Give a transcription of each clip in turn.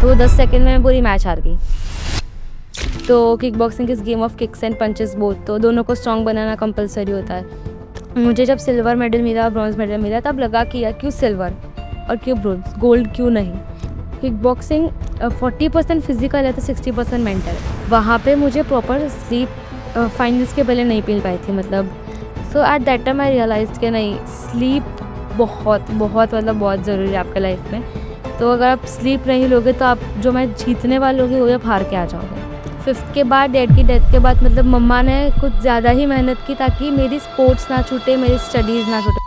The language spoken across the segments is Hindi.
तो वो 10 सेकंड में पूरी मैच हार गई। तो kick boxing is game of kicks and punches both, तो दोनों को स्ट्रॉन्ग बनाना कंपलसरी होता है। मुझे जब सिल्वर मेडल मिला, ब्रॉन्ज मेडल मिला, तब लगा कि यार क्यों सिल्वर और क्यों ब्रॉन्ज, गोल्ड क्यों नहीं। किक बॉक्सिंग 40% फिजिकल है तो 60% मेंटल है। वहाँ पे मुझे प्रॉपर स्लीप फाइनल्स के पहले नहीं मिल पाई थी, मतलब so at that time I realise कि नहीं, स्लीप बहुत बहुत मतलब बहुत ज़रूरी है आपके लाइफ में। तो अगर आप स्लीप नहीं लोगे तो आप जो मैच जीतने वाले होगे वो आप हार के आ जाओगे। 5th के बाद, डैड की डेथ के बाद, मतलब मम्मा ने कुछ ज़्यादा ही मेहनत की ताकि मेरी स्पोर्ट्स ना छूटे, मेरी स्टडीज़ ना छूटे।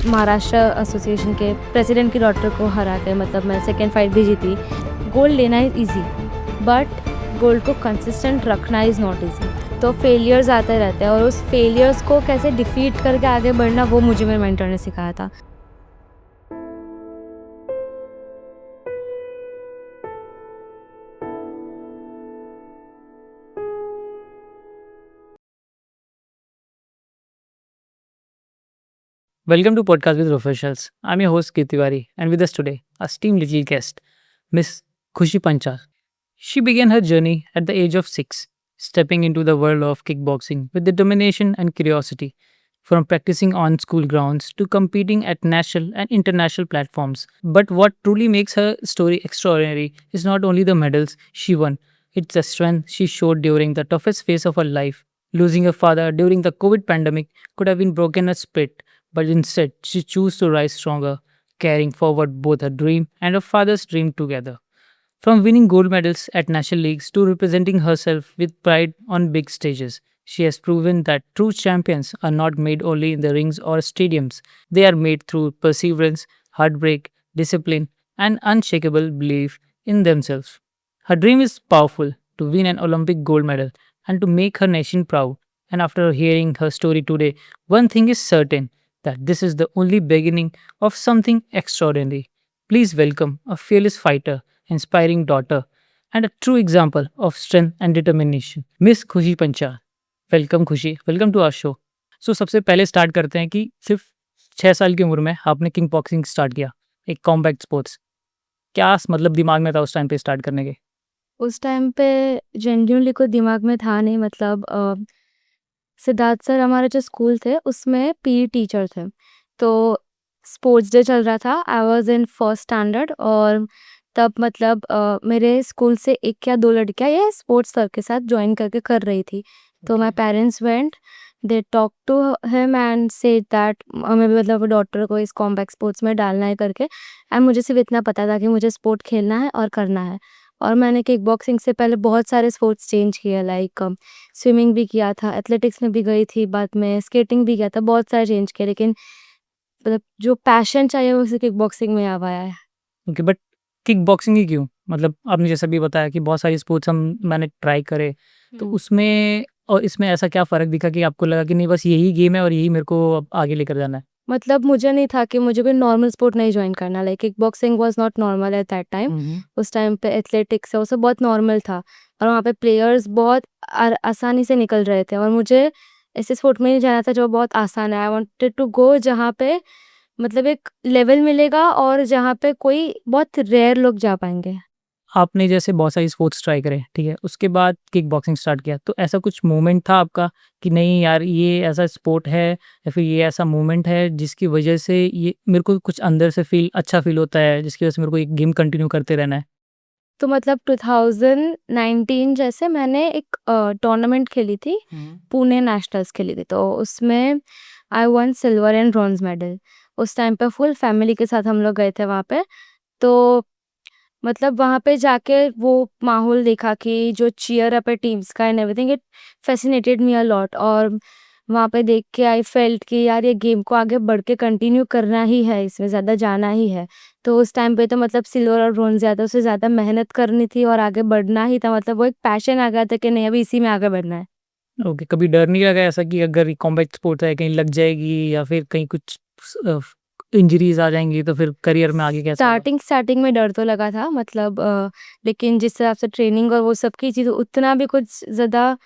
महाराष्ट्र एसोसिएशन के प्रेसिडेंट की डॉटर को हरा के मतलब मैं सेकेंड फाइट भी जीती। गोल्ड लेना इज़ ईजी, बट गोल्ड को कंसिस्टेंट रखना इज़ नॉट ईजी। तो फेलियर्स आते रहते हैं और उस फेलियर्स को कैसे डिफीट करके आगे बढ़ना, वो मुझे मेरे मेंटर ने सिखाया था। Welcome to Podcast with Professionals. I'm your host Keet Tiwari, and with us today, our esteemed little guest, Miss Khushi Panchal. She began her journey at the age of 6, stepping into the world of kickboxing with determination and curiosity. From practicing on school grounds to competing at national and international platforms. But what truly makes her story extraordinary is not only the medals she won, it's the strength she showed during the toughest phase of her life. Losing her father during the COVID pandemic could have been broken her spirit, but instead she chose to rise stronger, carrying forward both her dream and her father's dream together. From winning gold medals at national leagues to representing herself with pride on big stages, she has proven that true champions are not made only in the rings or stadiums. They are made through perseverance, heartbreak, discipline, and unshakable belief in themselves. Her dream is powerful, to win an Olympic gold medal and to make her nation proud. And after hearing her story today, one thing is certain, that this is the only beginning of something extraordinary. Please welcome a fearless fighter, inspiring daughter, and a true example of strength and determination, Miss खुशी पंचाल। वेलकम खुशी, वेलकम टू आवर शो। सो सबसे पहले स्टार्ट करते हैं कि सिर्फ 6 साल की उम्र में आपने किंग बॉक्सिंग स्टार्ट किया, एक कॉम्बैट स्पोर्ट्स। क्या मतलब दिमाग में था उस टाइम पे स्टार्ट करने के? उस टाइम पे जेन्युइनली कोई दिमाग में था नहीं, मतलब सिद्धार्थ सर हमारे जो स्कूल थे उसमें पीई टीचर थे। तो स्पोर्ट्स डे चल रहा था, I was in first standard, और तब मतलब मेरे स्कूल से 1 या 2 लड़कियाँ ये स्पोर्ट्स सर के साथ जॉइन करके कर रही थी। तो my parents went, they talk to him and said that हमें भी मतलब डॉटर को इस कॉम्बैट स्पोर्ट्स में डालना है करके। एंड मुझे सिर्फ इतना पता था कि मुझे स्पोर्ट खेलना है और करना है। और मैंने किक बॉक्सिंग से पहले बहुत सारे स्पोर्ट्स चेंज किए, लाइक स्विमिंग भी किया था, एथलेटिक्स में भी गई थी, बाद में स्केटिंग भी किया था, बहुत सारे चेंज किए, लेकिन मतलब जो पैशन चाहिए वो सिर्फ किक बॉक्सिंग में आ पाया है। ओके, बट किक बॉक्सिंग ही क्यों? मतलब आपने जैसा भी बताया कि बहुत सारी स्पोर्ट्स मैंने ट्राई करे, तो उसमें और इसमें ऐसा क्या फ़र्क दिखा कि आपको लगा कि नहीं बस यही गेम है और यही मेरे को अब आगे लेकर जाना है? मतलब मुझे नहीं था कि मुझे कोई नॉर्मल स्पोर्ट नहीं जॉइन करना, like kick boxing was not normal at that time. उस टाइम पे एथलेटिक्स है वो सब बहुत नॉर्मल था, और वहाँ पे प्लेयर्स बहुत आसानी से निकल रहे थे, और मुझे ऐसे स्पोर्ट में नहीं जाना था जो बहुत आसान है। आई वांटेड टू गो जहाँ पे मतलब एक लेवल मिलेगा और जहाँ पे कोई बहुत रेयर लोग जा पाएँगे। आपने जैसे बहुत सारी स्पोर्ट्स ट्राई करे, ठीक है? उसके बाद किक बॉक्सिंग स्टार्ट किया, तो ऐसा कुछ मोमेंट था आपका कि नहीं यार ये ऐसा स्पोर्ट है या फिर ये ऐसा मोमेंट है जिसकी वजह से ये मेरे को कुछ अंदर से अच्छा फ़ील होता है, जिसकी वजह से मेरे को ये गेम कंटिन्यू करते रहना है? तो मतलब 2019 जैसे मैंने एक टूर्नामेंट खेली थी, पुणे नेशनल्स खेली थी, तो उसमें I one silver and bronze medal. उस टाइम पे फुल फैमिली के साथ हम लोग गए थे वहाँ पे। तो मतलब वहाँ पे जाके वो माहौल देखा कि जो चीयर अप है टीम्स का and everything, it fascinated me a lot. और वहाँ पे देख के आई फेल्ट कि यार ये गेम को आगे बढ़ के कंटिन्यू करना ही है, इसमें ज़्यादा जाना ही है। तो उस टाइम पे तो मतलब सिल्वर और ब्रोंज ज़्यादा, उससे ज़्यादा मेहनत करनी थी और आगे बढ़ना ही था, मतलब वो एक पैशन आ गया था कि नहीं अभी इसी में आगे बढ़ना है। ओके, कभी डर नहीं लगा ऐसा कि अगर ये कॉम्बैट स्पोर्ट्स है कहीं लग जाएगी या फिर कहीं कुछ इंजरीज़ आ जाएँगी तो फिर करियर में आगे कैसा होगा? स्टार्टिंग में डर तो लगा था, मतलब लेकिन जिस हिसाब से ट्रेनिंग और वो सब की चीज़, उतना भी कुछ ज़्यादा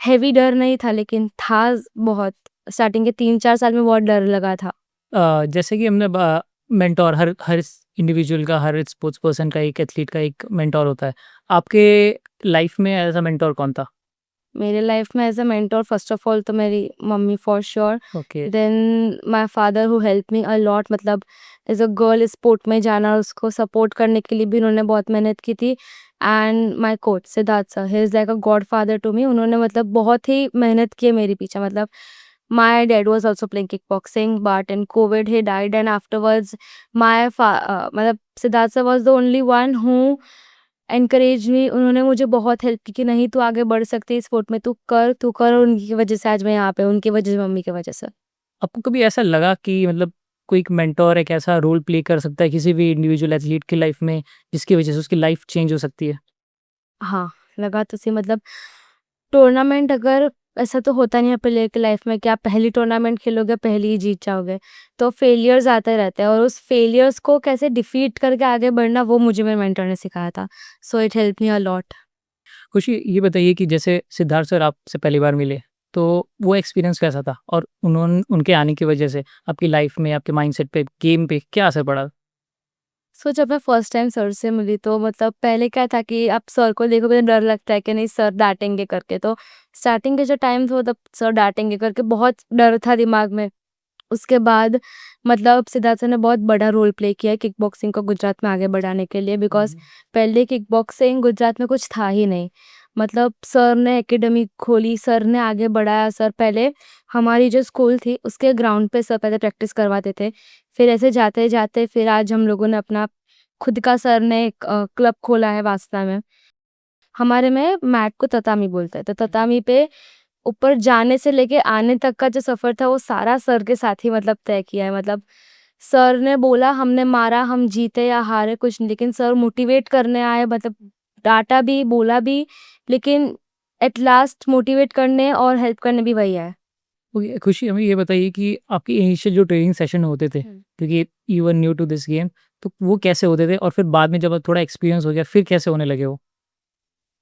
हेवी डर नहीं था, लेकिन था बहुत। स्टार्टिंग के 3-4 साल में बहुत डर लगा था। जैसे कि हमने मेंटोर हर हर इंडिविजुअल का, हर स्पोर्ट्स पर्सन का, एक एथलीट का एक मेंटोर होता है। आपके लाइफ में ऐसा मेंटोर कौन था? मेरे लाइफ में as a mentor first of all तो मेरी mummy for sure, okay. Then my father who help me a lot, मतलब एज अ गर्ल स्पोर्ट में जाना और उसको सपोर्ट करने के लिए भी उन्होंने बहुत मेहनत की थी। And my coach Siddharth sir, he is like a godfather to me. उन्होंने मतलब बहुत ही मेहनत की है मेरे पीछे। मतलब my dad was also playing kick boxing but in Covid he died, and afterwards मतलब Siddharth sir was the only one who encourage me. उन्होंने मुझे बहुत हेल्प की कि नहीं तू आगे बढ़ सकती है स्पोर्ट में, तू कर, और उनकी वजह से आज मैं यहाँ पे हूँ, उनकी वजह से, मम्मी की वजह से। आपको कभी ऐसा लगा कि मतलब कोई एक मेंटोर एक ऐसा रोल प्ले कर सकता है किसी भी इंडिविजुअल एथलीट की लाइफ में, जिसकी वजह से उसकी लाइफ चेंज हो सकती है? हाँ, लगा तो सही। मतलब टूर्नामेंट अगर ऐसा तो होता नहीं है प्लेयर की लाइफ में कि आप पहली टूर्नामेंट खेलोगे, पहली ही जीत जाओगे। तो फेलियर्स आते रहते हैं और उस फेलियर्स को कैसे डिफीट करके आगे बढ़ना, वो मुझे मेरे मेंटर ने सिखाया था। So it help me a lot. खुशी, ये बताइए कि जैसे सिद्धार्थ सर आपसे पहली बार मिले, तो वो एक्सपीरियंस कैसा था? और उनके आने की वजह से आपकी लाइफ में, आपके माइंडसेट पे, गेम पे क्या असर पड़ा? सो जब मैं फर्स्ट टाइम सर से मिली तो मतलब पहले क्या था कि आप सर को देखोगे तो डर लगता है कि नहीं सर डांटेंगे करके। तो स्टार्टिंग के जो टाइम थे तब सर डांटेंगे करके बहुत डर था दिमाग में। उसके बाद मतलब सिद्धार्थ सर ने बहुत बड़ा रोल प्ले किया है किक बॉक्सिंग को गुजरात में आगे बढ़ाने के लिए, बिकॉज पहले किक बॉक्सिंग गुजरात में कुछ था ही नहीं। मतलब सर ने एकेडमी खोली, सर ने आगे बढ़ाया। सर पहले हमारी जो स्कूल थी उसके ग्राउंड पे सर पहले प्रैक्टिस करवाते थे। फिर ऐसे जाते जाते फिर आज हम लोगों ने अपना खुद का, सर ने एक क्लब खोला है वासना में। हमारे में मैट को ततामी बोलते हैं, तो ततामी पे ऊपर जाने से लेके आने तक का जो सफ़र था वो सारा सर के साथ ही मतलब तय किया है। मतलब सर ने बोला, हमने मारा, हम जीते या हारे कुछ नहीं, लेकिन सर मोटिवेट करने आए। मतलब डाँटा भी, बोला भी, लेकिन एट लास्ट मोटिवेट करने और हेल्प करने भी वही आए। ओके, खुशी, हमें ये बताइए कि आपके इनिशियल जो ट्रेनिंग सेशन होते थे, क्योंकि you were new to this game, तो वो कैसे होते थे? और फिर बाद में जब थोड़ा एक्सपीरियंस हो गया, फिर कैसे होने लगे वो?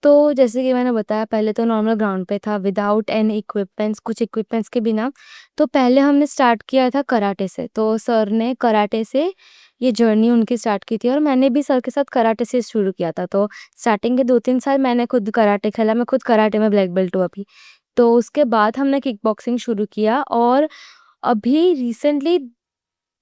तो जैसे कि मैंने बताया, पहले तो नॉर्मल ग्राउंड पे था विदाउट एनी इक्विपमेंट्स, कुछ इक्विपमेंट्स के बिना। तो पहले हमने स्टार्ट किया था कराटे से। तो सर ने कराटे से ये जर्नी उनकी स्टार्ट की थी और मैंने भी सर के साथ कराटे से शुरू किया था। तो स्टार्टिंग के 2-3 साल मैंने खुद कराटे खेला, मैं खुद कराटे में ब्लैक बेल्ट हूँ अभी। तो उसके बाद हमने किक बॉक्सिंग शुरू किया और अभी रिसेंटली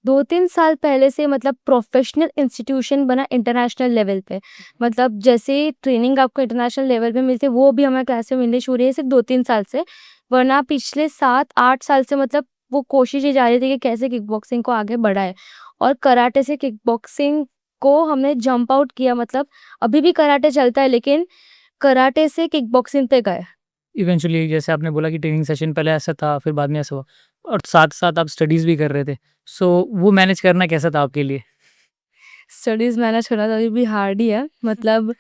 2-3 साल पहले से मतलब प्रोफेशनल इंस्टीट्यूशन बना इंटरनेशनल लेवल पे। मतलब जैसे ट्रेनिंग आपको इंटरनेशनल लेवल पे मिलती है, वो भी हमारे क्लास में मिलनी शुरू हुई है सिर्फ 2-3 साल से। वरना पिछले 7-8 साल से मतलब वो कोशिश ये जारी थी कि कैसे किक बॉक्सिंग को आगे बढ़ाए। और कराटे से किक बॉक्सिंग को हमने जंप आउट किया। मतलब अभी भी कराटे चलता है, लेकिन कराटे से किक बॉक्सिंग पे गए। इवेंचुअली जैसे आपने बोला कि ट्रेनिंग सेशन पहले ऐसा था, फिर बाद में ऐसा हुआ, और साथ-साथ आप स्टडीज़ भी कर रहे थे। सो वो मैनेज करना कैसा था आपके लिए? स्टडीज़ मैनेज करना तो अभी भी हार्ड ही है। मतलब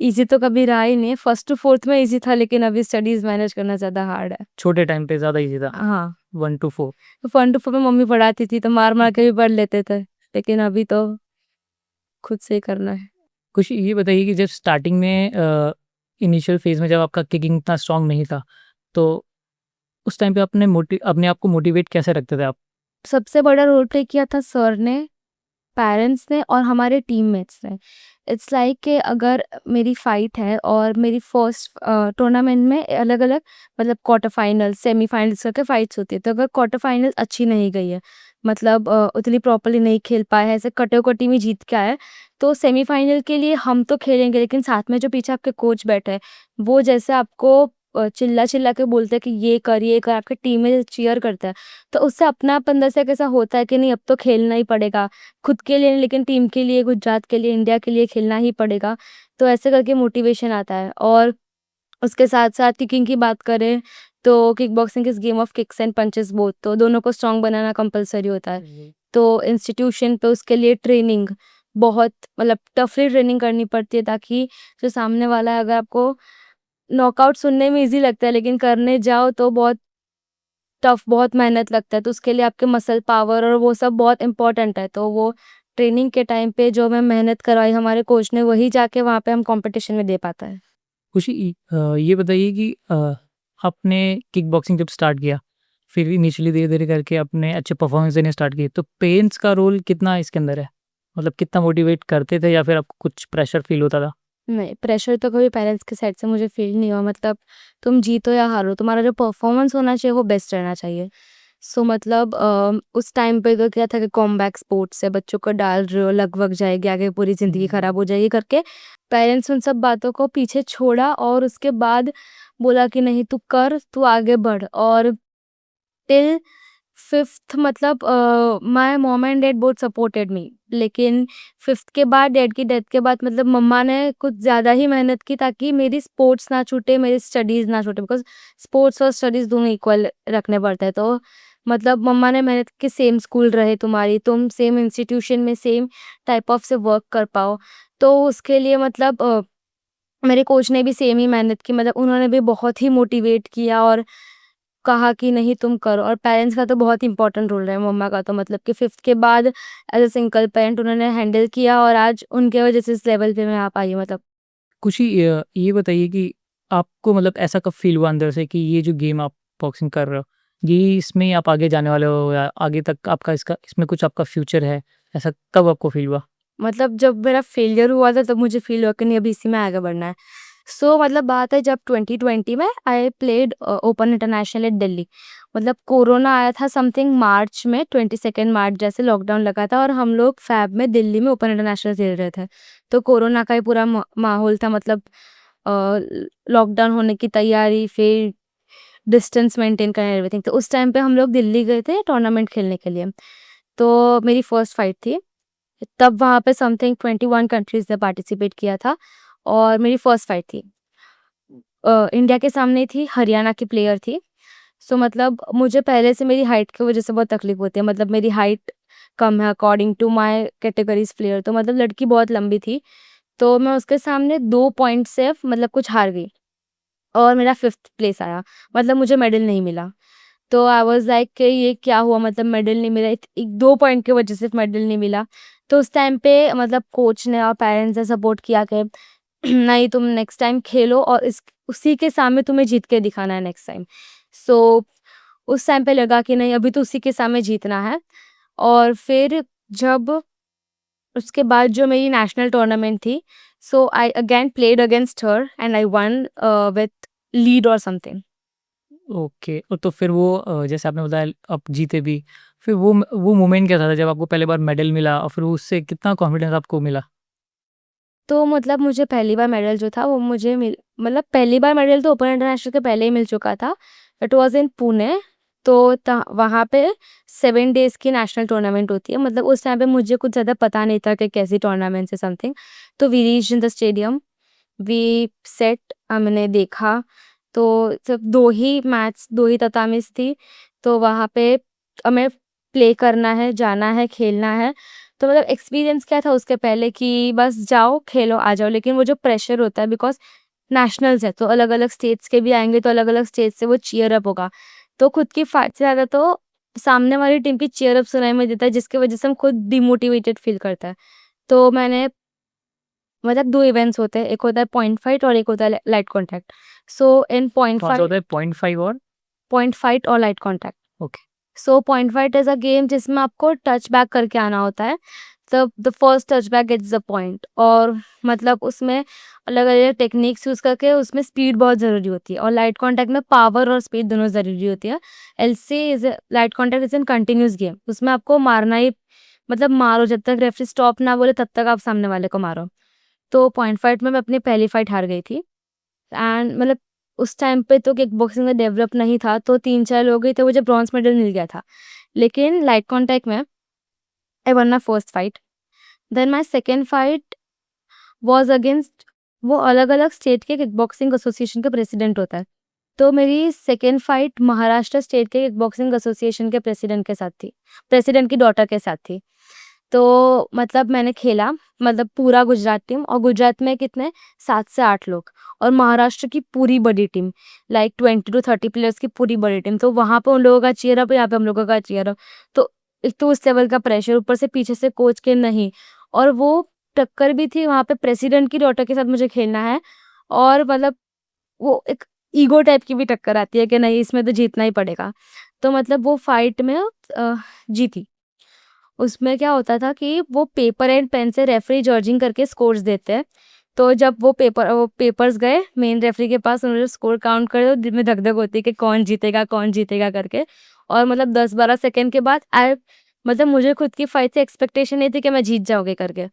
ईज़ी तो कभी रहा ही नहीं है। फर्स्ट टू फोर्थ में ईज़ी था, लेकिन अभी स्टडीज़ मैनेज करना ज़्यादा हार्ड है। छोटे टाइम पे ज़्यादा ईज़ी था, हाँ, 1 टू 4। तो 1 टू 4 में मम्मी पढ़ाती थी तो मार-मार के भी पढ़ लेते थे। लेकिन अभी तो खुद से ही करना है। कुछ ये बताइए कि जब स्टार्टिंग में इनिशियल फेज़ में जब आपका किकिंग इतना स्ट्रॉन्ग नहीं था, तो उस टाइम पे अपने आप को मोटिवेट कैसे रखते थे आप? सबसे बड़ा रोल प्ले किया था सर ने, पेरेंट्स ने और हमारे टीममेट्स ने। इट्स लाइक कि अगर मेरी फाइट है और मेरी फर्स्ट टूर्नामेंट में अलग-अलग मतलब क्वार्टर फाइनल, सेमीफाइनल्स करके फाइट्स होती है। तो अगर क्वार्टर फाइनल अच्छी नहीं गई है, मतलब उतनी प्रॉपर्ली नहीं खेल पाए हैं, ऐसे कटो-कटी में जीत के आए हैं, तो सेमीफाइनल के लिए हम तो खेलेंगे, लेकिन साथ में जो पीछे आपके कोच बैठे हैं, वो जैसे आपको चिल्ला-चिल्ला के बोलते हैं कि ये कर, आपकी टीम में चीयर करता है। तो उससे अपनापन जैसा कैसा होता है कि नहीं अब तो खेलना ही पड़ेगा। खुद के लिए नहीं, लेकिन टीम के लिए, गुजरात के लिए, इंडिया के लिए खेलना ही पड़ेगा। तो ऐसे करके मोटिवेशन आता है। और उसके साथ-साथ किकिंग की बात करें तो kick boxing is game of kicks and punches both, तो दोनों को स्ट्रॉन्ग बनाना कंपल्सरी होता है। तो इंस्टीट्यूशन पे उसके लिए ट्रेनिंग बहुत मतलब टफली ट्रेनिंग करनी पड़ती है, ताकि जो सामने वाला है, अगर आपको नॉकआउट सुनने में ईज़ी लगता है, लेकिन करने जाओ तो बहुत टफ, बहुत मेहनत लगता है। तो उसके लिए आपके मसल पावर और वो सब बहुत इम्पोर्टेंट है। तो वो ट्रेनिंग के टाइम पे जो मैं मेहनत करवाई हमारे कोच ने, वही जाके वहाँ पे हम कॉम्पिटिशन में दे पाता है। खुशी, ये बताइए कि आपने किक बॉक्सिंग जब स्टार्ट किया, फिर इनिशियली धीरे-धीरे करके अपने अच्छे परफॉर्मेंस देने स्टार्ट किए। तो पेरेंट्स का रोल कितना इसके अंदर है? मतलब कितना मोटिवेट करते थे या फिर आपको कुछ प्रेशर फ़ील होता था? नहीं, प्रेशर तो कभी पेरेंट्स की साइड से मुझे फ़ील नहीं हुआ, मतलब तुम जीतो या हारो, तुम्हारा जो परफॉर्मेंस होना चाहिए वो बेस्ट रहना चाहिए। सो मतलब उस टाइम पे तो क्या था कि कॉमबैक स्पोर्ट्स से बच्चों को डाल रहे हो, लग वग जाएगी, आगे पूरी ज़िंदगी खराब हो जाएगी करके पेरेंट्स उन सब बातों को पीछे छोड़ा और उसके बाद बोला कि नहीं तू कर, तू आगे बढ़। और टिल 5th मतलब my mom and dad both supported me, लेकिन 5th के बाद डैड की डेथ के बाद मतलब मम्मा ने कुछ ज़्यादा ही मेहनत की ताकि मेरी स्पोर्ट्स ना छूटे, मेरी स्टडीज़ ना छूटे, बिकॉज़ स्पोर्ट्स और स्टडीज़ दोनों इक्वल रखने पड़ते हैं। तो मतलब मम्मा ने मेहनत की सेम स्कूल रहे तुम्हारी, तुम सेम इंस्टीट्यूशन में सेम टाइप ऑफ से वर्क कर पाओ। तो उसके लिए मतलब मेरे कोच ने भी सेम ही मेहनत की, मतलब उन्होंने भी बहुत ही मोटिवेट किया और कहा कि नहीं तुम करो। और पेरेंट्स का तो बहुत इंपॉर्टेंट रोल रहा है, मम्मा का तो मतलब कि 5th के बाद एज़ अ सिंगल पेरेंट उन्होंने हैंडल किया और आज उनके वजह से इस लेवल पे मैं आ पाई हूँ मतलब। कुछ ही ये बताइए कि आपको मतलब ऐसा कब फ़ील हुआ अंदर से कि ये जो गेम आप बॉक्सिंग कर रहे हो, ये इसमें ही आप आगे जाने वाले हो या आगे तक आपका इसका इसमें कुछ आपका फ्यूचर है? ऐसा कब आपको फ़ील हुआ? मतलब जब मेरा फेलियर हुआ था तब मुझे फ़ील हुआ कि नहीं अभी इसी में आगे बढ़ना है। सो मतलब बात है जब 2020 में I played open international at Delhi. मतलब कोरोना आया था समथिंग मार्च में, 22 मार्च जैसे लॉकडाउन लगा था और हम लोग फ़ैब में दिल्ली में ओपन इंटरनेशनल खेल रहे थे। तो कोरोना का ही पूरा माहौल था, मतलब लॉकडाउन होने की तैयारी, फिर डिस्टेंस मेंटेन करना एवरीथिंग। तो उस टाइम पे हम लोग दिल्ली गए थे टूर्नामेंट खेलने के लिए। तो मेरी फर्स्ट फाइट थी। तब वहाँ पे समथिंग 21 कंट्रीज़ ने पार्टिसिपेट किया था और मेरी फर्स्ट फाइट थी। इंडिया के सामने थी, हरियाणा की प्लेयर थी। सो मतलब मुझे पहले से मेरी हाइट की वज़ह से बहुत तकलीफ़ होती है, मतलब मेरी हाइट कम है according to my categories player, तो मतलब लड़की बहुत लंबी थी। तो मैं उसके सामने 2 पॉइंट से मतलब कुछ हार गई और मेरा 5th प्लेस आया, मतलब मुझे मेडल नहीं मिला। तो आई वाज़ लाइक कि ये क्या हुआ, मतलब मेडल नहीं मिला, इत 2 पॉइंट की वज़ह से मेडल नहीं मिला। तो उस टाइम पे मतलब कोच ने और पेरेंट्स ने सपोर्ट किया कि नहीं तुम नेक्स्ट टाइम खेलो और इस उसी के सामने तुम्हें जीत के दिखाना है नेक्स्ट टाइम। सो उस टाइम पे लगा कि नहीं अभी तो उसी के सामने जीतना है। और फिर जब उसके बाद जो मेरी नेशनल टूर्नामेंट थी, so I again played against her and I won with lead or something. Okay. तो फिर वो जैसे आपने बताया आप जीते भी, फिर वो मोमेंट कैसा था जब आपको पहली बार मेडल मिला और फिर उससे कितना कॉन्फिडेंस आपको मिला? तो मतलब मुझे पहली बार मेडल जो था वो मुझे मिल मतलब पहली बार मेडल तो ओपन इंटरनेशनल के पहले ही मिल चुका था। It was in Pune. तो ता वहाँ पे 7 डेज़ की नेशनल टूर्नामेंट होती है। मतलब उस टाइम पे मुझे कुछ ज़्यादा पता नहीं था कि कैसी टूर्नामेंट्स है समथिंग। तो we reached in the stadium, we set हमने देखा, तो सिर्फ 2 ही मैच, 2 ही ततामीज़ थी। तो वहाँ पे हमें प्ले करना है, जाना है, खेलना है। तो मतलब एक्सपीरियंस क्या था उसके पहले कि बस जाओ, खेलो, आ जाओ। लेकिन वो जो प्रेशर होता है बिकॉज़ नेशनल्स है, तो अलग-अलग स्टेट्स के भी आएँगे, तो अलग-अलग स्टेट से वो चीयर अप होगा। तो खुद की फाइट से ज़्यादा तो सामने वाली टीम की चीयर अप सुनाई में देता है, जिसकी वज़ह से हम खुद डिमोटिवेटेड फ़ील करते हैं। तो मैंने मतलब 2 इवेंट्स होते हैं, एक होता है पॉइंट फाइट और एक होता है लाइट कॉन्टैक्ट। सो इन कौन-सा होता है 0.5 और? पॉइंट फाइट और light contact. Okay. So point fight is a game जिसमें आपको टच बैक करके आना होता है। तब the first touch back gets the point. और मतलब उसमें अलग-अलग टेक्निक्स यूज़ करके उसमें स्पीड बहुत ज़रूरी होती है और लाइट कॉन्टैक्ट में पावर और स्पीड दोनों ज़रूरी होती है। LC is light contact is an continuous game. उसमें आपको मारना ही मतलब मारो, जब तक रेफरी स्टॉप ना बोले तब तक आप सामने वाले को मारो। तो पॉइंट फाइट में मैं अपनी पहली फाइट हार गई थी एंड मतलब उस टाइम पे तो किक बॉक्सिंग में डेवलप नहीं था, तो 3-4 लोग ही थे, मुझे ब्रॉन्ज़ मेडल मिल गया था। लेकिन लाइट कॉन्टैक्ट में I won my first fight. Then my second fight was against वो अलग-अलग स्टेट के किक बॉक्सिंग एसोसिएशन का प्रेसिडेंट होता है। तो मेरी सेकंड फाइट महाराष्ट्र स्टेट के किक बॉक्सिंग एसोसिएशन के प्रेसिडेंट के साथ थी। प्रेसिडेंट की डॉटर के साथ थी। तो मतलब मैंने खेला, मतलब पूरा गुजरात टीम, और गुजरात में कितने 7 से 8 लोग और महाराष्ट्र की पूरी बड़ी टीम, लाइक 20 टू 30 प्लेयर्स की पूरी बड़ी टीम। तो वहाँ पे उन लोगों का चीयर अप, यहाँ पे हम लोगों का चीयर अप। तो एक तो उस लेवल का प्रेशर, ऊपर से पीछे से कोच के नहीं, और वो टक्कर भी थी वहाँ पे, प्रेसिडेंट की डॉटर के साथ मुझे खेलना है। और मतलब वो एक ईगो टाइप की भी टक्कर आती है कि नहीं इसमें तो जीतना ही पड़ेगा। तो मतलब वो फाइट में जीती। उसमें क्या होता था कि वो पेपर एंड पेन से रेफरी जजिंग करके स्कोर्स देते हैं। तो जब वो पेपर्स गए मेन रेफरी के पास, उन्होंने स्कोर काउंट करे तो दिल में धक-धक होती है कि कौन जीतेगा करके। और मतलब 10-12 सेकंड के बाद मतलब मुझे खुद की फाइट से एक्सपेक्टेशन नहीं थी कि मैं जीत जाऊँगी करके।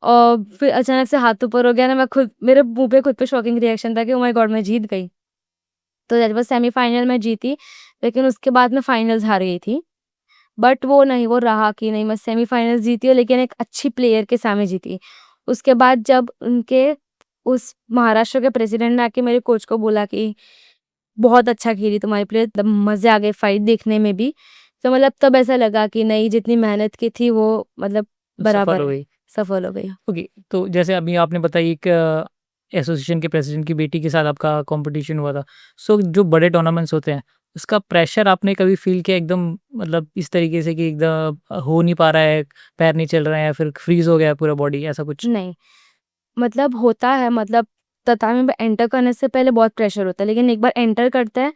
और फिर अचानक से हाथ ऊपर हो गया ना, मैं खुद मेरे मुँह पे खुद पे शॉकिंग रिएक्शन था कि ओह माय गॉड मैं जीत गई। तो दैट वाज़ सेमीफाइनल में जीती, लेकिन उसके बाद मैं फाइनल्स हार गई थी। बट वो नहीं, वो रहा कि नहीं मैं सेमीफाइनल्स जीती हूँ लेकिन एक अच्छी प्लेयर के सामने जीती। उसके बाद जब उनके उस महाराष्ट्र के प्रेसिडेंट ने आके मेरे कोच को बोला कि बहुत अच्छा खेली तुम्हारी प्लेयर, तब मज़े आ गए फाइट देखने में भी। तो मतलब तब ऐसा लगा कि नहीं, जितनी मेहनत की थी वो मतलब सफल बराबर हो है, गई। सफल हो गई। ओके, तो जैसे अभी आपने बताई एक एसोसिएशन के प्रेसिडेंट की बेटी के साथ आपका कॉम्पिटिशन हुआ था। सो जो बड़े टूर्नामेंट्स होते हैं, उसका प्रेशर आपने कभी फ़ील किया एकदम, मतलब इस तरीके से कि एकदम हो नहीं पा रहा है, पैर नहीं चल रहे हैं या फिर फ्रीज़ हो गया है पूरा बॉडी, ऐसा कुछ? नहीं, मतलब होता है, मतलब ततामी में एंटर करने से पहले बहुत प्रेशर होता है, लेकिन एक बार एंटर करते हैं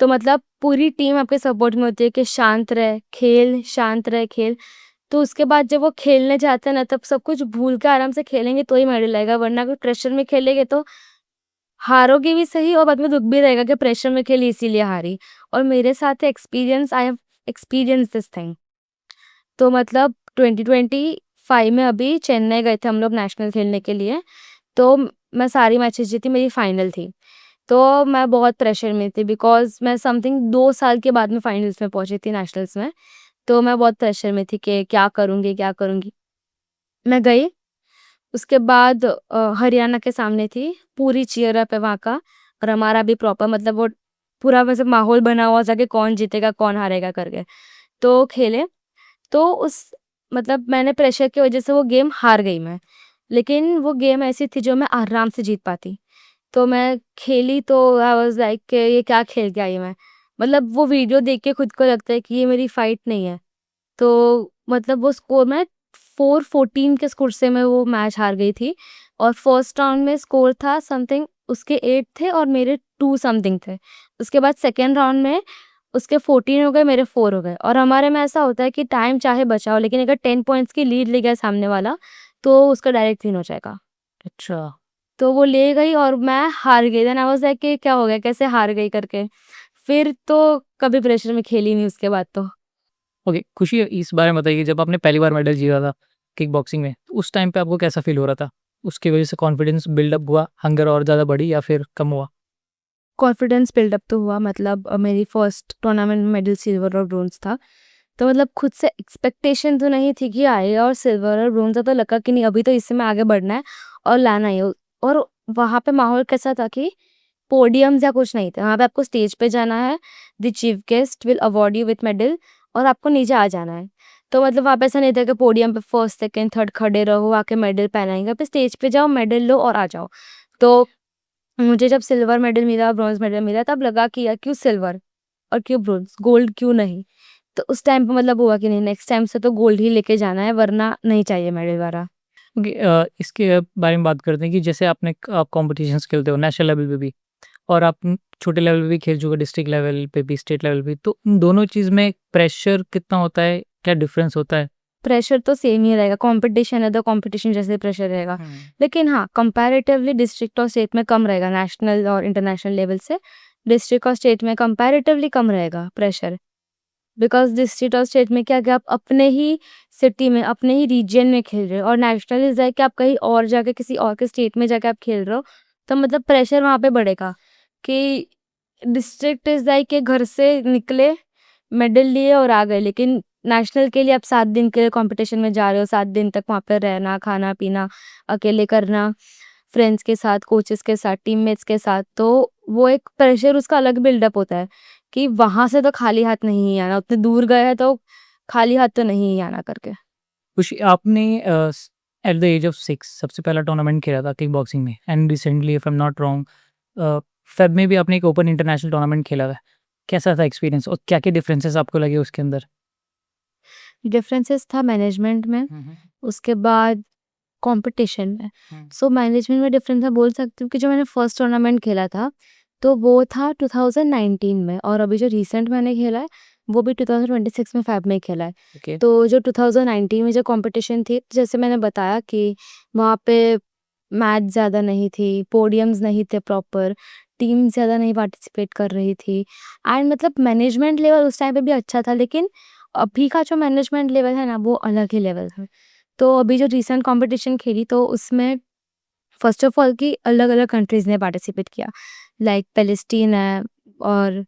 तो मतलब पूरी टीम आपके सपोर्ट में होती है कि शांत रहे, खेल, शांत रहे, खेल। तो उसके बाद जब वो खेलने जाते हैं ना, तब सब कुछ भूल के आराम से खेलेंगे तो ही मेडल आएगा, वरना अगर प्रेशर में खेलेंगे तो हारोगे भी सही और बाद में दुःख भी रहेगा कि प्रेशर में खेली इसीलिए हारी। और मेरे साथ experience, I have experience this thing. तो मतलब 2025 में अभी चेन्नई गए थे हम लोग नेशनल खेलने के लिए, तो मैं सारी मैचेस जीती, मेरी फाइनल थी। तो मैं बहुत प्रेशर में थी बिकॉज़ मैं समथिंग 2 साल के बाद में फाइनल्स में पहुँची थी नेशनल्स में। तो मैं बहुत प्रेशर में थी कि क्या करूँगी, क्या करूँगी? मैं गई, उसके बाद हरियाणा के सामने थी, पूरी चीयर अप है वहाँ का और हमारा भी प्रॉपर मतलब वो पूरा वैसे माहौल बना हुआ था कि कौन जीतेगा, कौन हारेगा करके। तो खेले, तो उस मतलब मैंने प्रेशर की वज़ह से वो गेम हार गई मैं। लेकिन वो गेम ऐसी थी जो मैं आराम से जीत पाती। तो मैं खेली तो आई वाज़ लाइक कि ये क्या खेल के आई मैं। मतलब वो वीडियो देख के खुद को लगता है कि ये मेरी फाइट नहीं है। तो मतलब वो स्कोर मैं 4-14 के स्कोर से मैं वो मैच हार गई थी और फर्स्ट राउंड में स्कोर था समथिंग उसके 8 थे और मेरे 2 समथिंग थे। उसके बाद सेकंड राउंड में उसके 14 हो गए, मेरे 4 हो गए और हमारे में ऐसा होता है कि टाइम चाहे बचाओ लेकिन अगर 10 पॉइंट्स की लीड ले गया सामने वाला, तो उसका डायरेक्ट विन हो जाएगा। अच्छा। तो वो ले गई और मैं हार गई। देन आई वाज़ लाइक कि क्या हो गया? कैसे हार गई करके। फिर तो कभी प्रेशर में खेली नहीं उसके बाद तो। ओके, खुशी इस बारे में बताइए, जब आपने पहली बार मेडल जीता था किक बॉक्सिंग में, तो उस टाइम पे आपको कैसा फ़ील हो रहा था? उसकी वज़ह से कॉन्फिडेंस बिल्डअप हुआ, हंगर और ज़्यादा बढ़ी या फिर कम हुआ? कॉन्फिडेंस बिल्डअप तो हुआ, मतलब मेरी फर्स्ट टूर्नामेंट में मेडल सिल्वर और ब्रोंज़ था। तो मतलब खुद से एक्सपेक्टेशन तो नहीं थी कि आएगा और सिल्वर और ब्रोंज़ तो लगा कि नहीं अभी तो इससे में आगे बढ़ना है और लाना ही है। और वहाँ पे माहौल कैसा था कि पोडियम्स या कुछ नहीं थे। वहाँ पे आपको स्टेज पे जाना है, the chief guest will award you with medal और आपको नीचे आ जाना है। तो मतलब वहाँ पे ऐसा नहीं था कि पोडियम पे फर्स्ट, सेकंड, थर्ड खड़े रहो, आके मेडल पहनाएँगे। आप स्टेज पे जाओ, मेडल लो और आ जाओ। तो मुझे जब सिल्वर मेडल मिला, ब्रॉन्ज़ मेडल मिला तब लगा कि यार क्यों सिल्वर और क्यों ब्रोंज़? गोल्ड क्यों नहीं? तो उस टाइम पे मतलब हुआ कि नहीं नेक्स्ट टाइम से तो गोल्ड ही लेके जाना है वरना नहीं चाहिए मेडल वगैरह। ओके, इसके बारे में बात करते हैं कि जैसे आप कॉम्पिटिशन्स खेलते हो नेशनल लेवल पे भी और आप छोटे लेवल पे भी खेल चुके हो, डिस्ट्रिक्ट लेवल पे भी, स्टेट लेवल पे, तो इन दोनों चीज़ में प्रेशर कितना होता है? क्या डिफरेंस होता है? प्रेशर तो सेम ही रहेगा, कॉम्पिटिशन है तो कॉम्पिटिशन जैसे प्रेशर रहेगा। लेकिन हाँ, कंपैरेटिवली डिस्ट्रिक्ट और स्टेट में कम रहेगा, नेशनल और इंटरनेशनल लेवल से। डिस्ट्रिक्ट और स्टेट में कंपैरेटिवली कम रहेगा प्रेशर। बिकॉज़ डिस्ट्रिक्ट और स्टेट में क्या है कि आप अपने ही सिटी में, अपने ही रीजन में खेल रहे हो और नेशनल इज़ लाइक कि आप कहीं और जाके किसी और के स्टेट में जाके आप खेल रहे हो, तो मतलब प्रेशर वहाँ पे बढ़ेगा कि डिस्ट्रिक्ट इज़ लाइक कि घर से निकले, मेडल लिए और आ गए। लेकिन नेशनल के लिए आप 7 दिन के कॉम्पिटिशन में जा रहे हो, 7 दिन तक वहाँ पे रहना, खाना-पीना अकेले करना, फ्रेंड्स के साथ, कोचेस के साथ, टीममेट्स के साथ, तो वो एक प्रेशर उसका अलग बिल्डअप होता है कि वहाँ से तो खाली हाथ नहीं आना, उतने दूर गए हैं तो खाली हाथ तो नहीं ही आना करके। खुशी, आपने एट द एज ऑफ 6 सबसे पहला टूर्नामेंट खेला था किक बॉक्सिंग में and recently if I am not wrong Feb में भी आपने एक ओपन इंटरनेशनल टूर्नामेंट खेला था। कैसा था एक्सपीरियंस और क्या-क्या डिफरेंसेस आपको लगे उसके अंदर? डिफरेंसेस था मैनेजमेंट में, उसके बाद कॉम्पिटिशन में। हुँ। सो मैनेजमेंट में डिफरेंस मैं बोल सकती हूँ कि जो मैंने फर्स्ट टूर्नामेंट खेला था, तो वो था 2019 में और अभी जो रिसेंट मैंने खेला है, वो भी 2026 में फ़ैब में खेला है। ओके। तो जो 2019 में जो कॉम्पिटिशन थी, जैसे मैंने बताया कि वहाँ पे मैच ज़्यादा नहीं थी, पोडियम्स नहीं थे प्रॉपर, टीम ज़्यादा नहीं पार्टिसिपेट कर रही थी एंड मतलब मैनेजमेंट लेवल उस टाइम पे भी अच्छा था, लेकिन अभी का जो मैनेजमेंट लेवल है ना, वो अलग ही लेवल है। तो अभी जो रिसेंट कॉम्पिटिशन खेली, तो उसमें फर्स्ट ऑफ ऑल कि अलग-अलग कंट्रीज़ ने पार्टिसिपेट किया, लाइक पैलेस्टीन है और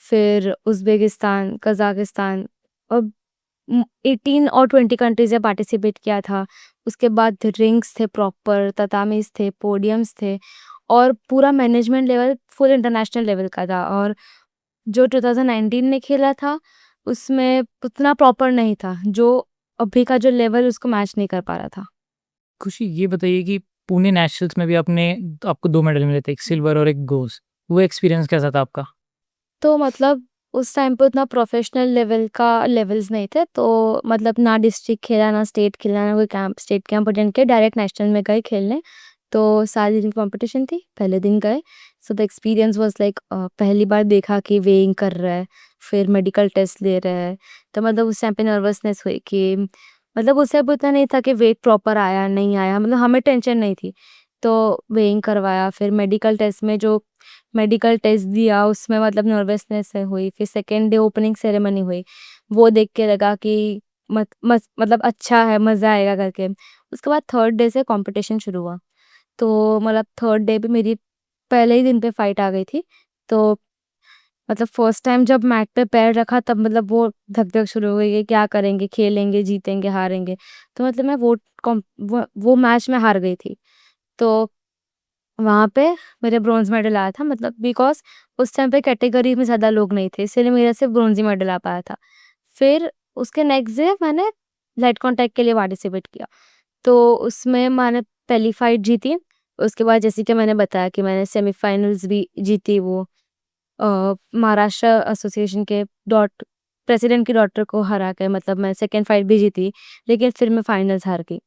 फिर उज़्बेकिस्तान, कज़ाकिस्तान और 18 और 20 कंट्रीज़ ने पार्टिसिपेट किया था। उसके बाद रिंग्स थे प्रॉपर, ततामीज़ थे, पोडियम्स थे और पूरा management level full international level का था। और जो 2019 में खेला था, उसमें उतना प्रॉपर नहीं था, जो अभी का जो लेवल उसको मैच नहीं कर पा रहा था। खुशी ये बताइए कि पुणे नेशनल्स में भी आपको 2 मेडल मिले थे, एक सिल्वर और एक गोल्ड। वो एक्सपीरियंस कैसा था आपका? तो मतलब उस टाइम पे उतना प्रोफेशनल लेवल का लेवल्स नहीं थे, तो मतलब ना डिस्ट्रिक्ट खेला, ना स्टेट खेला, ना कोई कैंप स्टेट कैंप अटेंड किया, डायरेक्ट नेशनल में गए खेलने। तो 7 दिन की कॉम्पिटिशन थी, पहले दिन गए। So the experience was like पहली बार देखा कि वेइंग कर रहा है, फिर मेडिकल टेस्ट ले रहा है। तो मतलब उस टाइम पे नर्वसनेस हुई कि मतलब उस टाइम पे उतना नहीं था कि वेट प्रॉपर आया, नहीं आया, मतलब हमें टेंशन नहीं थी। तो वेइंग करवाया, फिर मेडिकल टेस्ट में जो मेडिकल टेस्ट दिया, उसमें मतलब नर्वसनेस है हुई। फिर सेकंड डे ओपनिंग सेरेमनी हुई, वो देख के लगा कि मतलब अच्छा है, मज़ा आएगा करके। उसके बाद थर्ड डे से कॉम्पिटिशन शुरू हुआ। तो मतलब थर्ड डे पे मेरी पहले ही दिन पे फाइट आ गई थी। तो मतलब फर्स्ट टाइम जब मैट पे पैर रखा, तब मतलब वो धक-धक शुरू हो गई कि क्या करेंगे, खेलेंगे, जीतेंगे, हारेंगे। तो मतलब मैं वो मैच में हार गई थी। तो वहाँ पे मेरे ब्रॉन्ज़ मेडल आया था, मतलब बिकॉज़ उस टाइम पे कैटेगरी में ज़्यादा लोग नहीं थे, इसीलिए मेरा सिर्फ़ ब्रॉन्ज़ ही मेडल आ पाया था। फिर उसके नेक्स्ट डे मैंने लाइट कॉन्टैक्ट के लिए पार्टिसिपेट किया, तो उसमें मैंने पहली फाइट जीती। उसके बाद जैसे कि मैंने बताया कि मैंने सेमीफाइनल्स भी जीती, वो महाराष्ट्र एसोसिएशन के डॉट प्रेसिडेंट की डॉटर को हरा के, मतलब मैं सेकंड फाइट भी जीती, लेकिन फिर मैं फाइनल्स हार गई।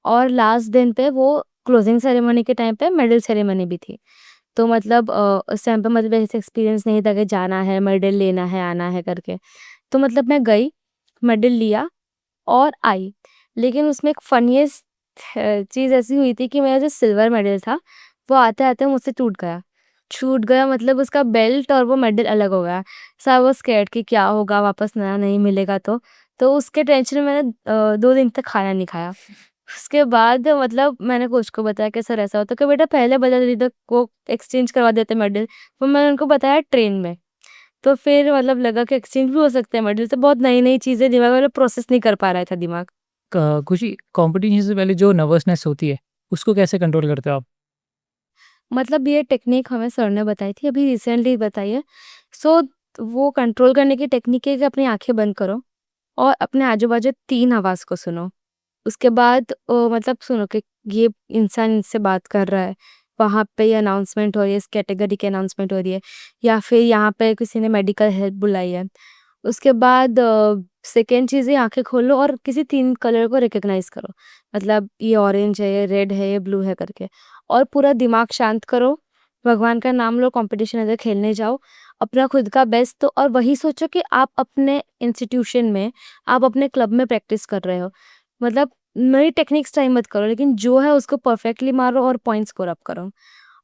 और लास्ट दिन पे वो क्लोजिंग सेरेमनी के टाइम पे मेडल सेरेमनी भी थी। तो मतलब उस टाइम पे मतलब ऐसे एक्सपीरियंस नहीं था कि जाना है, मेडल लेना है, आना है करके। तो मतलब मैं गई, मेडल लिया और आई। लेकिन उसमें एक फ़नीएस्ट चीज़ ऐसी हुई थी कि मेरा जो सिल्वर मेडल था, वो आते-आते मुझसे टूट गया। छूट गया मतलब उसका बेल्ट और वो मेडल अलग हो गया। सो आई वाज़ स्कैर्ड कि क्या होगा, वापस नया नहीं मिलेगा तो। तो उसके टेंशन में मैंने 2 दिन तक खाना नहीं खाया। उसके बाद मतलब मैंने कोच को बताया कि सर ऐसा होता है, कि बेटा पहले बता देती तो वो एक्सचेंज करवा देते मेडल। फिर मैंने उनको बताया ट्रेन में। तो फिर मतलब लगा कि एक्सचेंज भी हो सकते हैं मेडल, तो बहुत नई-नई चीज़ें दिमाग में प्रोसेस नहीं कर पा रहा था दिमाग। खुशी कॉम्पिटिशन से पहले जो नर्वसनेस होती है, उसको कैसे कंट्रोल करते हो आप? मतलब ये टेक्निक हमें सर ने बताई थी, अभी रिसेंटली बताई है। सो वो कंट्रोल करने की टेक्निक है कि अपनी आँखें बंद करो और अपने आजू-बाजू 3 आवाज़ को सुनो। उसके बाद मतलब सुनो कि ये इंसान इससे बात कर रहा है, वहाँ पे ये अनाउंसमेंट हो रही है, इस कैटेगरी की अनाउंसमेंट हो रही है, या फिर यहाँ पे किसी ने मेडिकल हेल्प बुलाई है। उसके बाद सेकंड चीज़ है, आँखें खोलो और किसी 3 कलर को रिकॉग्नाइज़ करो। मतलब ये ऑरेंज है, ये रेड है, ये ब्लू है करके, और पूरा दिमाग शांत करो, भगवान का नाम लो, कॉम्पिटिशन अगर खेलने जाओ, अपना खुद का बेस्ट दो और वही सोचो कि आप अपने इंस्टीट्यूशन में, आप अपने क्लब में प्रैक्टिस कर रहे हो। मतलब नई टेक्निक्स ट्राई मत करो, लेकिन जो है उसको परफेक्टली मारो और पॉइंट्स स्कोर अप करो।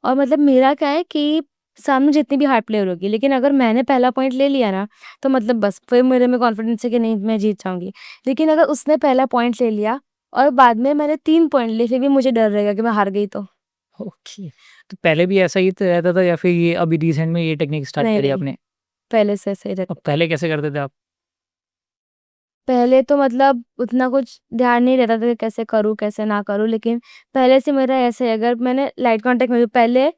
और मतलब मेरा क्या है कि सामने जितनी भी हार्ड प्लेयर होगी, लेकिन अगर मैंने पहला पॉइंट ले लिया ना, तो मतलब बस फिर मेरे में कॉन्फिडेंस है कि नहीं मैं जीत जाऊँगी। लेकिन अगर उसने पहला पॉइंट ले लिया और बाद में मैंने 3 पॉइंट लिए, फिर भी मुझे डर रहेगा कि मैं हार गई तो। ओके। तो पहले भी ऐसा ही रहता था या फिर ये अभी रिसेंट में ये टेक्निक स्टार्ट नहीं, करी नहीं, आपने? पहले से सही और रहता। पहले कैसे करते थे आप? पहले तो मतलब उतना कुछ ध्यान नहीं रहता था कि कैसे करूँ, कैसे ना करूँ, लेकिन पहले से मेरा ऐसे है, अगर मैंने लाइट कॉन्टैक्ट में भी पहले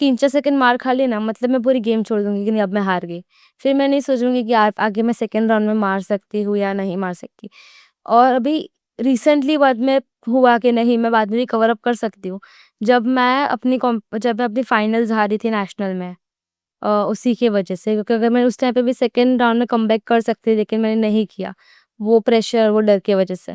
3-4 सेकंड मार खा ली ना, मतलब मैं पूरी गेम छोड़ दूँगी कि नहीं अब मैं हार गई। फिर मैं नहीं सोचूँगी कि आगे मैं सेकंड राउंड में मार सकती हूँ या नहीं मार सकती। और अभी रिसेंटली बाद में हुआ कि नहीं मैं बाद में भी कवर अप कर सकती हूँ। जब मैं अपनी फाइनल्स हारी थी नेशनल में, उसी की वजह से, क्योंकि अगर मैं उस टाइम पे भी सेकंड राउंड में कमबैक कर सकती, लेकिन मैंने नहीं किया। वो प्रेशर, वो डर की वजह से।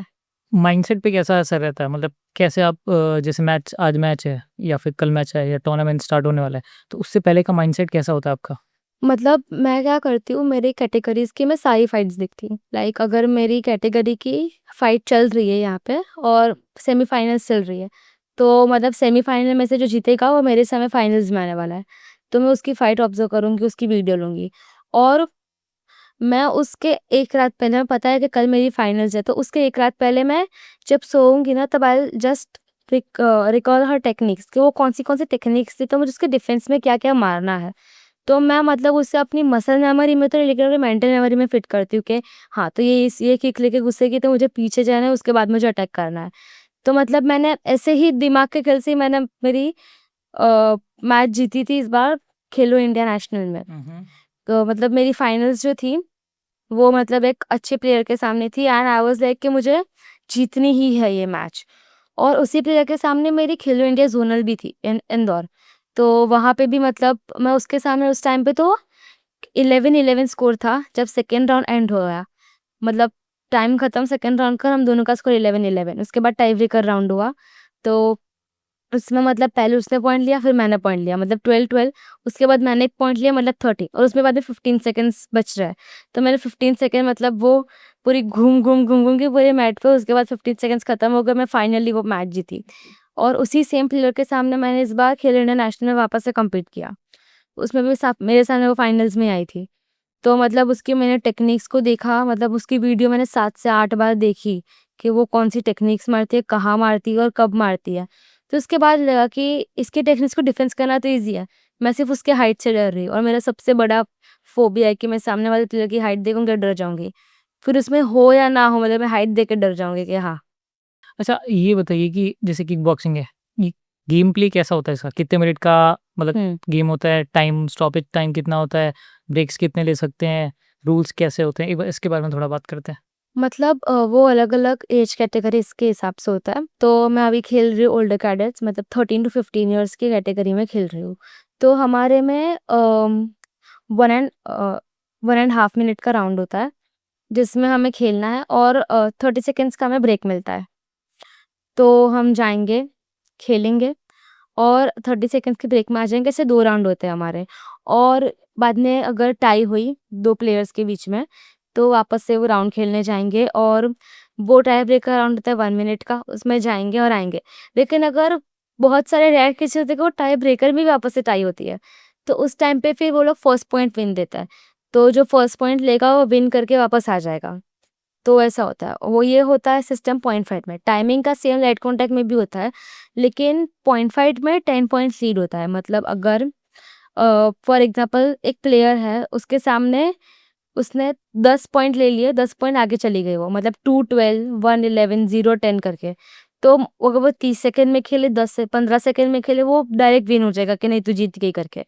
माइंडसेट पे कैसा असर रहता है? मतलब कैसे आप जैसे आज मैच है या फिर कल मैच है या टूर्नामेंट स्टार्ट होने वाला है, तो उससे पहले का माइंडसेट कैसा होता है आपका? मतलब मैं क्या करती हूँ, मेरी कैटेगरीज़ की मैं सारी फाइट्स देखती हूँ। लाइक अगर मेरी कैटेगरी की फाइट चल रही है यहाँ पे और सेमीफाइनल्स चल रही है, तो मतलब सेमीफाइनल में से जो जीतेगा वो मेरे सेमीफाइनल्स में आने वाला है। तो मैं उसकी फाइट ऑब्ज़र्व करूँगी, उसकी वीडियो लूँगी और मैं उसके 1 रात पहले, हमें पता है कि कल मेरी फाइनल्स है, तो उसके 1 रात पहले मैं जब सोऊँगी ना, तब I will just recall her techniques कि वो कौन सी टेक्निक्स थी, तो मुझे उसके डिफेंस में क्या-क्या मारना है। तो मैं मतलब उसे अपनी मसल मेमोरी में तो नहीं, लेकिन अपनी मेंटल मेमोरी में फिट करती हूँ कि हाँ, तो ये किक लेके गुस्से की, तो मुझे पीछे जाना है, उसके बाद मुझे अटैक करना है। तो मतलब मैंने ऐसे ही दिमाग के खेल से ही मैंने मेरी मैच जीती थी इस बार खेलो इंडिया नेशनल में। तो मतलब मेरी फाइनल्स जो थी, वो मतलब एक अच्छे प्लेयर के सामने थी एंड आई वाज़ लाइक कि मुझे जीतनी ही है ये मैच। और उसी प्लेयर के सामने मेरी खेलो इंडिया ज़ोनल भी थी इंदौर। तो वहाँ पे भी मतलब मैं उसके सामने उस टाइम पे तो 11-11 स्कोर था जब सेकंड राउंड एंड हो गया। मतलब टाइम खत्म सेकंड राउंड का, हम दोनों का स्कोर 11-11, उसके बाद टाई ब्रेकर राउंड हुआ। तो उसमें मतलब पहले उसने पॉइंट लिया, फिर मैंने पॉइंट लिया, मतलब 12-12, उसके बाद मैंने 1 पॉइंट लिया, मतलब 30, और उसमें बाद में 15 सेकंड्स बच रहा है। तो मैंने 15 सेकंड मतलब वो पूरी घूम के पूरे मैट पे, उसके बाद 15 सेकंड्स खत्म हो गए, मैं फाइनली वो मैच जीती। और उसी सेम प्लेयर के सामने मैंने इस बार खेलो इंडिया नेशनल में वापस से कम्पीट किया। उसमें भी मेरे सामने वो फाइनल्स में आई थी। तो मतलब उसकी मैंने टेक्निक्स को देखा, मतलब उसकी वीडियो मैंने 7 से 8 बार देखी कि वो कौन-सी टेक्निक्स मारती है, कहाँ मारती है और कब मारती है। तो उसके बाद लगा कि इसकी टेक्निक्स को डिफेंस करना तो ईज़ी है। मैं सिर्फ़ उसके हाइट से डर रही हूँ और मेरा सबसे बड़ा फ़ोबिया है कि मैं सामने वाले प्लेयर की हाइट देखूँगी और डर जाऊँगी। फिर उसमें हो या ना हो, मतलब मैं हाइट देख के डर जाऊँगी कि हाँ। अच्छा, ये बताइए कि जैसे किक बॉक्सिंग है, ये गेम प्ले कैसा होता है इसका? कितने मिनट का मतलब हुँ। गेम होता है? टाइम स्टॉपेज टाइम कितना होता है? ब्रेक्स कितने ले सकते हैं? रूल्स कैसे होते हैं? एक बार इसके बारे में थोड़ा बात करते हैं। मतलब वो अलग-अलग एज कैटेगरीज़ के हिसाब से होता है। तो मैं अभी खेल रही हूँ ओल्डर कैडेट्स, मतलब 13 टू 15 इयर्स की कैटेगरी में खेल रही हूँ। तो हमारे में 1 एंड हाफ मिनट का राउंड होता है, जिसमें हमें खेलना है और 30 सेकंड्स का हमें ब्रेक मिलता है। तो हम जाएँगे, खेलेंगे और 30 सेकंड्स के ब्रेक में आ जाएँगे, ऐसे 2 राउंड होते हैं हमारे। और बाद में अगर टाई हुई 2 प्लेयर्स के बीच में, तो वापस से वो राउंड खेलने जाएँगे और वो टाई ब्रेकर राउंड होता है 1 मिनट का, उसमें जाएँगे और आएँगे। लेकिन अगर बहुत सारे रेयर केसेस होते हैं कि वो टाई ब्रेकर में भी वापस से टाई होती है, तो उस टाइम पे फिर वो लोग फर्स्ट पॉइंट विन देता है। तो जो फर्स्ट पॉइंट लेगा वो विन करके वापस आ जाएगा। तो ऐसा होता है। वो ये होता है सिस्टम पॉइंट फाइट में। टाइमिंग का सेम लाइट कॉन्टैक्ट में भी होता है, लेकिन पॉइंट फाइट में 10 पॉइंट्स लीड होता है। मतलब अगर फॉर एग्ज़ाम्पल एक प्लेयर है, उसके सामने उसने 10 पॉइंट ले लिए, 10 पॉइंट आगे चली गई वो, मतलब 2-12, 1-11, 0-10 करके। तो अगर वो 30 सेकंड में खेले, 10 से 15 सेकंड में खेले, वो डायरेक्ट विन हो जाएगा कि नहीं तू जीत गई करके।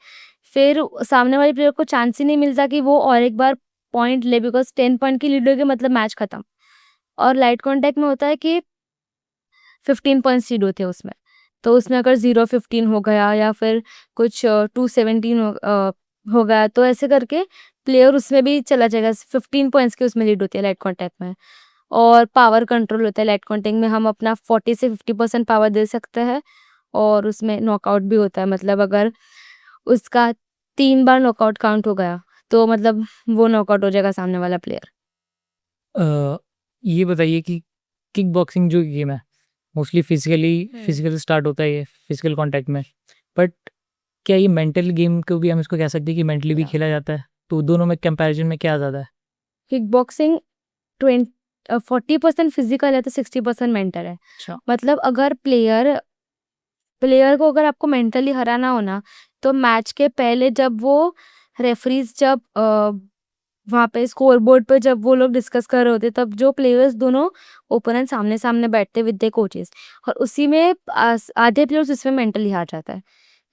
फिर सामने वाले प्लेयर को चांस ही नहीं मिलता कि वो और एक बार पॉइंट ले, बिकॉज़ 10 पॉइंट की लीड हो गई मतलब मैच खत्म। और लाइट कॉन्टैक्ट में होता है कि 15 पॉइंट्स लीड होते हैं उसमें। तो उसमें अगर 0-15 हो गया या फिर कुछ 2-17 हो गया, तो ऐसे करके प्लेयर उसमें भी चला जाएगा। 15 पॉइंट्स की उसमें लीड होती है लाइट कॉन्टैक्ट में। और पावर कंट्रोल होता है लाइट कॉन्टैक्ट में, हम अपना 40 से 50% पावर दे सकते हैं और उसमें नॉकआउट भी होता है। मतलब अगर उसका 3 बार नॉकआउट काउंट हो गया, तो मतलब वो नॉकआउट हो जाएगा सामने वाला प्लेयर। अ, ये बताइए कि किक बॉक्सिंग जो गेम है, मोस्टली हुँ। फिज़िकल स्टार्ट होता है ये, फिज़िकल कॉन्टैक्ट में। बट क्या ये मेंटल गेम को भी हम इसको कह सकते हैं कि मेंटली भी या खेला जाता है? तो दोनों में कंपैरिज़न में क्या ज़्यादा है? किक बॉक्सिंग 40% फिजिकल है तो 60% मेंटल है। अच्छा। मतलब अगर प्लेयर प्लेयर को अगर आपको मेंटली हराना हो ना, तो मैच के पहले जब वो रेफरीज जब वहाँ पे स्कोर बोर्ड पे जब वो लोग डिस्कस कर रहे होते, तब जो प्लेयर्स दोनों ओपोनेंट सामने सामने बैठते विद द कोचेस, और उसी में आधे प्लेयर्स इसमें मेंटली हार जाता है।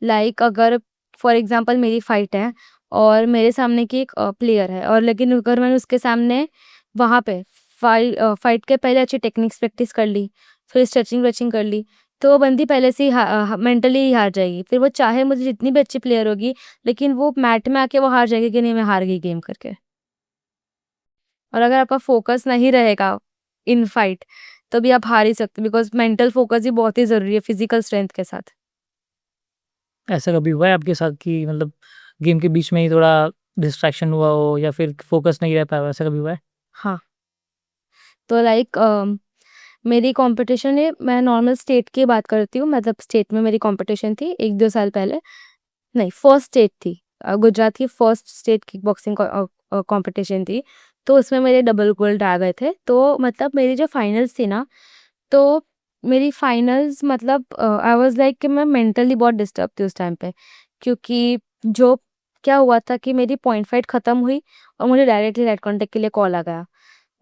लाइक अगर फॉर एग्जांपल मेरी फाइट है और मेरे सामने की एक प्लेयर है, और लेकिन अगर मैंने उसके सामने वहाँ पे फाइट के पहले अच्छी टेक्निक्स प्रैक्टिस कर ली, थोड़ी स्ट्रेचिंग वेचिंग कर ली, तो वो बंदी पहले से ही मेंटली ही हार जाएगी। फिर वो चाहे मुझे जितनी भी अच्छी प्लेयर होगी, लेकिन वो मैट में आके वो हार जाएगी कि नहीं मैं हार गई गेम करके। और अगर आपका फोकस नहीं रहेगा इन फाइट, तो भी आप हार ही सकते हो, बिकॉज़ मेंटल फोकस ही बहुत ही ज़रूरी है फिजिकल स्ट्रेंथ के साथ। ऐसा कभी हुआ है आपके साथ कि मतलब गेम के बीच में ही थोड़ा डिस्ट्रैक्शन हुआ हो या फिर फोकस नहीं रह पाया हो, ऐसा कभी हुआ है? हाँ, तो लाइक मेरी कॉम्पिटिशन है, मैं नॉर्मल स्टेट की बात करती हूँ, मतलब स्टेट में मेरी कॉम्पिटिशन थी 1-2 साल पहले। नहीं, फर्स्ट स्टेट थी। गुजरात की first state kick boxing competition थी, तो उसमें मेरे डबल गोल्ड आ गए थे। तो मतलब मेरी जो फाइनल्स थी ना, तो मेरी फाइनल्स मतलब आई वाज़ लाइक कि मैं मेंटली बहुत डिस्टर्ब थी उस टाइम पे, क्योंकि जो क्या हुआ था कि मेरी पॉइंट फाइट खत्म हुई और मुझे डायरेक्टली रेड कॉन्टेक्ट के लिए कॉल आ गया।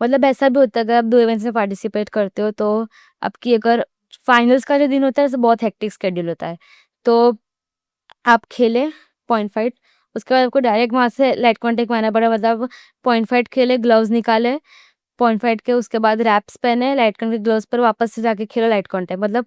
मतलब ऐसा भी होता है अगर आप 2 इवेंट्स में पार्टिसिपेट करते हो, तो आपकी अगर फाइनल्स का जो दिन होता है, तो बहुत हेक्टिक शेड्यूल होता है। तो आप खेले पॉइंट फाइट, उसके बाद आपको डायरेक्ट वहाँ से लाइट कॉन्टैक्ट में आना पड़ा, मतलब पॉइंट फाइट खेले, ग्लव्स निकाले, पॉइंट फाइट के उसके बाद रैप्स पहने, लाइट कॉन्टैक्ट ग्लव्स पर वापस से जाके खेलो लाइट कॉन्टैक्ट, मतलब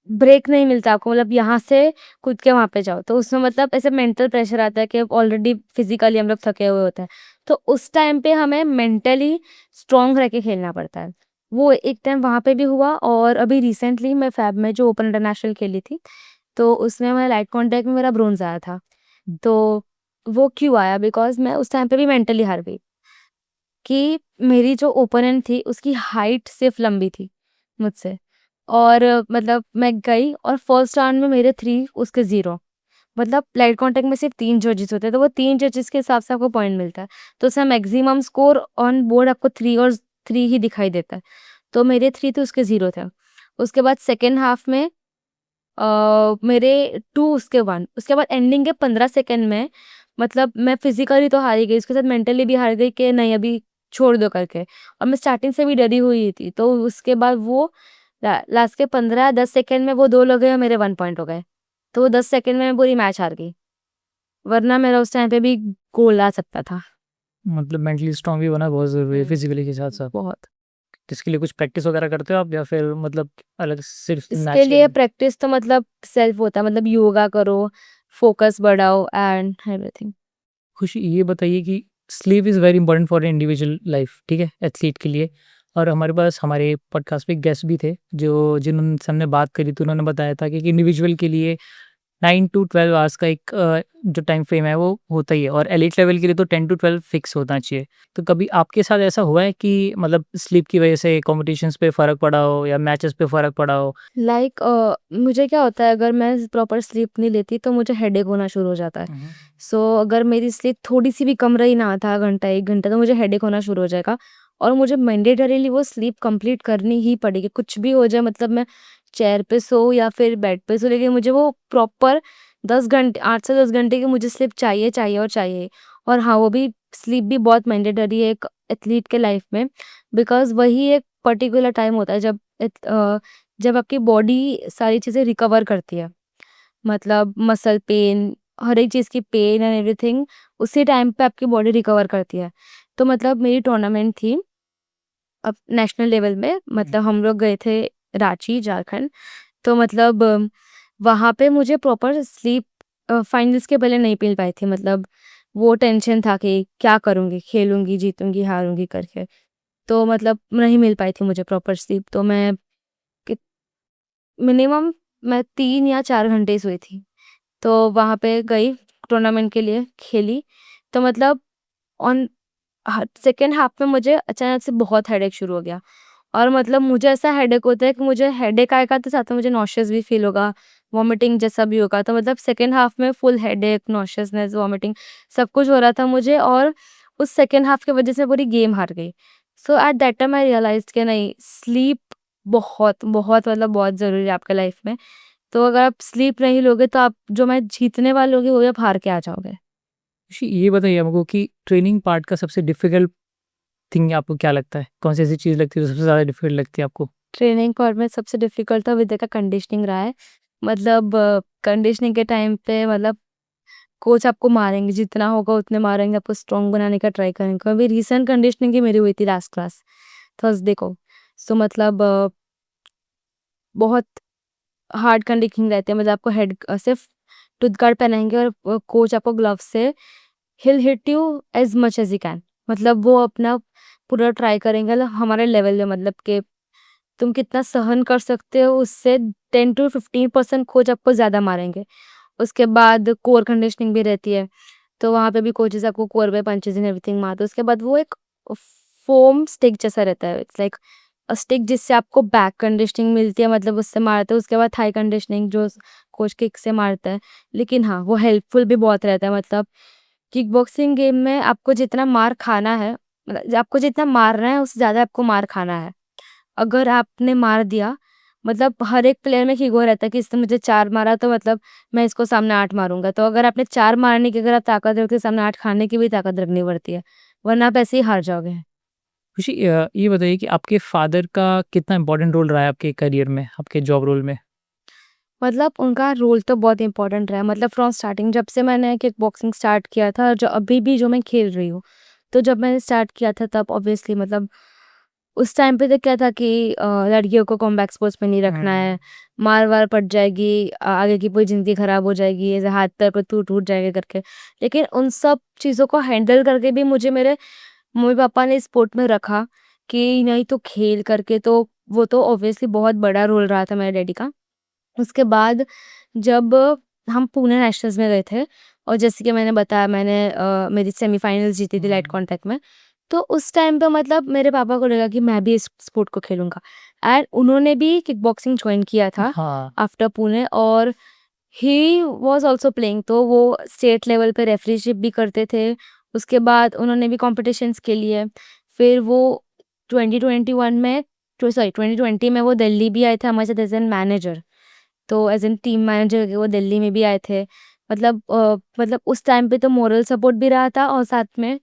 ब्रेक नहीं मिलता आपको, मतलब यहाँ से कूद के वहाँ पे जाओ। तो उसमें मतलब ऐसे मेंटल प्रेशर आता है कि ऑलरेडी फिज़िकली हम लोग थके हुए होते हैं। तो उस टाइम पे हमें मेंटली स्ट्रॉन्ग रह के खेलना पड़ता है। वो एक टाइम वहाँ पे भी हुआ, और अभी रिसेंटली मैं फ़ैब में जो ओपन इंटरनेशनल खेली थी, तो उसमें मैं लाइट कॉन्टैक्ट में मेरा ब्रोंज़ आया था। तो वो क्यों आया? बिकॉज़ मैं उस टाइम पे भी मेंटली हार गई कि मेरी जो ओपोनेंट थी उसकी हाइट सिर्फ़ लंबी थी मुझसे, और मतलब मैं गई और फर्स्ट राउंड में मेरे 3 उसके 0। मतलब लाइट कॉन्टैक्ट में सिर्फ़ 3 जजेस होते हैं, तो वो 3 जजेस के हिसाब से आपको पॉइंट मिलता है। तो उसमें मैक्सिमम स्कोर ऑन बोर्ड आपको 3 और 3 ही दिखाई देता है। तो मेरे 3 थे, उसके 0 थे। उसके बाद सेकंड हाफ में मेरे 2 उसके 1, उसके बाद एंडिंग के 15 सेकंड में मतलब मैं फिज़िकली तो हार ही गई, उसके साथ मेंटली भी हार गई कि नहीं अभी छोड़ दो करके, और मैं स्टार्टिंग से भी डरी हुई थी। तो उसके बाद वो लास्ट के 15-10 सेकंड में वो 2 लोग गए और मेरे 1 पॉइंट हो गए। तो वो 10 सेकंड में मैं पूरी मैच हार गई, वरना मेरा उस टाइम पे भी गोल आ सकता था। मतलब मेंटली स्ट्रांग भी होना बहुत ज़रूरी है हुँ। फिज़िकली के साथ-साथ। बहुत। तो इसके लिए कुछ प्रैक्टिस वगैरह करते हो आप या फिर मतलब अलग सिर्फ इसके मैच के लिए लिए? प्रैक्टिस तो मतलब सेल्फ होता है, मतलब योगा करो, फोकस बढ़ाओ एंड एवरीथिंग। खुशी ये बताइए कि sleep is very important for individual life, ठीक है? एथलीट के लिए। और हमारे पास हमारे पॉडकास्ट पे गेस्ट भी थे जो जिनसे हमने बात करी तो उन्होंने बताया था कि एक इंडिविजुअल के लिए 9 टू 12 आवर्स का एक जो टाइम फ्रेम है वो होता ही है, और एलीट लेवल के लिए तो 10 टू 12 फिक्स होना चाहिए। तो कभी आपके साथ ऐसा हुआ है कि मतलब स्लीप की वजह से कॉम्पिटिशन्स पे फ़र्क पड़ा हो या मैचेस पे फ़र्क पड़ा हो? लाइक मुझे क्या होता है, अगर मैं प्रॉपर स्लीप नहीं लेती तो मुझे हेडेक होना शुरू हो जाता है। हुँ, हुँ। सो अगर मेरी स्लीप थोड़ी-सी भी कम रही ना, आधा घंटा, 1 घंटा, तो मुझे हेडेक होना शुरू हो जाएगा, और मुझे मैंडेटरीली वो स्लीप कंप्लीट करनी ही पड़ेगी। कुछ भी हो जाए, मतलब मैं चेयर पे सोऊँ या फिर बेड पे सोऊँ, लेकिन मुझे वो प्रॉपर 10 घंटे, 8 से 10 घंटे की मुझे स्लीप चाहिए, चाहिए और चाहिए। और हाँ, वो भी स्लीप भी बहुत मैंडेटरी है एक एथलीट के लाइफ में, बिकॉज़ वही एक पर्टिकुलर टाइम होता है जब आपकी बॉडी सारी चीज़ें रिकवर करती है। मतलब मसल पेन, हर एक चीज़ की पेन एंड एवरीथिंग उसी टाइम पे आपकी बॉडी रिकवर करती है। तो मतलब मेरी टूर्नामेंट थी अब नेशनल लेवल में, हुँ। मतलब हम लोग गए थे रांची, झारखंड। तो मतलब वहाँ पे मुझे प्रॉपर स्लीप फाइनल्स के पहले नहीं मिल पाई थी, मतलब वो टेंशन था कि क्या करूँगी, खेलूँगी, जीतूँगी, हारूँगी करके। तो मतलब नहीं मिल पाई थी मुझे प्रॉपर स्लीप, तो मैं कि मिनिमम मैं 3 या 4 घंटे ही सोई थी। तो वहाँ पे गई, टूर्नामेंट के लिए खेली, तो मतलब ऑन सेकंड हाफ में मुझे अचानक से बहुत हेडेक शुरू हो गया, और मतलब मुझे ऐसा हेडेक होता है कि मुझे हेडेक आएगा तो साथ में मुझे नॉशियस भी फील होगा, वॉमिटिंग जैसा भी होगा। तो मतलब सेकंड हाफ में फुल हेडेक, नॉशियसनेस, वॉमिटिंग सब कुछ हो रहा था मुझे, और उस सेकंड हाफ की वजह से पूरी गेम हार गई। So at that time I realised कि नहीं, स्लीप बहुत, बहुत मतलब बहुत ज़रूरी है आपके लाइफ में। तो अगर आप स्लीप नहीं लोगे तो आप जो मैच जीतने वाले होगे, वो आप हार के आ जाओगे। खुशी ये बताइए हमको कि ट्रेनिंग पार्ट का सबसे डिफ़िकल्ट थिंग आपको क्या लगता है? कौन-सी ऐसी चीज़ लगती है जो सबसे ज़्यादा डिफ़िकल्ट लगती है आपको? ट्रेनिंग पार्ट में सबसे डिफ़िकल्ट तो विद का कंडीशनिंग रहा है। मतलब कंडीशनिंग के टाइम पे मतलब कोच आपको मारेंगे, जितना होगा उतने मारेंगे, आपको स्ट्रॉन्ग बनाने का ट्राई करेंगे। अभी रिसेंट कंडीशनिंग ही मेरी हुई थी लास्ट क्लास, थर्सडे को। सो मतलब बहुत हार्ड कंडीशनिंग रहती है, मतलब आपको सिर्फ़ टूथ गार्ड पहनाएँगे, और कोच आपको ग्लव्स से he will hit you as much as he can. मतलब वो अपना पूरा ट्राई करेंगे, मतलब हमारे लेवल में, मतलब कि तुम कितना सहन कर सकते हो, उससे 10 टू 15% कोच आपको ज़्यादा मारेंगे। उसके बाद कोर कंडीशनिंग भी रहती है। तो वहाँ पे भी कोचेज़ आपको कोर में पंचेज़ एंड एवरीथिंग मारते हैं। उसके बाद वो एक फ़ोम स्टिक जैसा रहता है, इट्स लाइक अ स्टिक जिससे आपको बैक कंडीशनिंग मिलती है, मतलब उससे मारते हैं। उसके बाद थाई कंडीशनिंग जो कोच किक से मारता है। लेकिन हाँ, वो हेल्पफुल भी बहुत रहता है, मतलब किक बॉक्सिंग गेम में आपको जितना मार खाना है, मतलब आपको जितना मारना है उससे ज़्यादा आपको मार खाना है। अगर आपने मार दिया, मतलब हर एक प्लेयर में एक ईगो रहता है कि इसने मुझे 4 मारा तो मतलब मैं इसको सामने 8 मारूँगा। तो अगर आपने 4 मारने की अगर आप ताकत रखते हो, सामने 8 खाने की भी ताकत रखनी पड़ती है, वरना आप ऐसे ही हार जाओगे। खुशी ये बताइए कि आपके फादर का कितना इम्पोर्टेंट रोल रहा है आपके करियर में, आपके जॉब रोल में? मतलब उनका रोल तो बहुत इम्पोर्टेंट रहा है, मतलब फ्रॉम स्टार्टिंग जब से मैंने किक बॉक्सिंग स्टार्ट किया था, जो अभी भी जो मैं खेल रही हूँ। तो जब मैंने स्टार्ट किया था तब ऑब्वियसली मतलब उस टाइम पे तो क्या था कि लड़कियों को कॉम्बैट स्पोर्ट्स में नहीं रखना है, मार-वार पड़ जाएगी, आगे की पूरी ज़िंदगी खराब हो जाएगी, ऐसे हाथ-पैर पे टूट जाएगा करके। लेकिन उन सब चीज़ों को हैंडल करके भी मुझे मेरे मम्मी-पापा ने स्पोर्ट में रखा कि नहीं तू खेल करके, तो वो तो ऑब्वियसली बहुत बड़ा रोल रहा था मेरे डैडी का। उसके बाद जब हम पुणे नेशनल्स में गए थे और जैसे कि मैंने बताया, मैंने मेरी सेमीफाइनल्स जीती थी लाइट कॉन्टैक्ट में। तो उस टाइम पे मतलब मेरे पापा को लगा कि मैं भी इस स्पोर्ट को खेलूँगा, एंड उन्होंने भी किक बॉक्सिंग जॉइन किया था हाँ, आफ्टर पुणे, और ही वाज़ ऑल्सो प्लेइंग, तो वो स्टेट लेवल पे रेफरीशिप भी करते थे। उसके बाद उन्होंने भी कॉम्पिटिशन्स के लिए, फिर वो 2021 में 2020 में वो दिल्ली भी आए थे हमारे साथ एज़ एन मैनेजर। तो एज़ एन टीम मैनेजर वो दिल्ली में भी आए थे। मतलब उस टाइम पे तो मोरल सपोर्ट भी रहा था और साथ में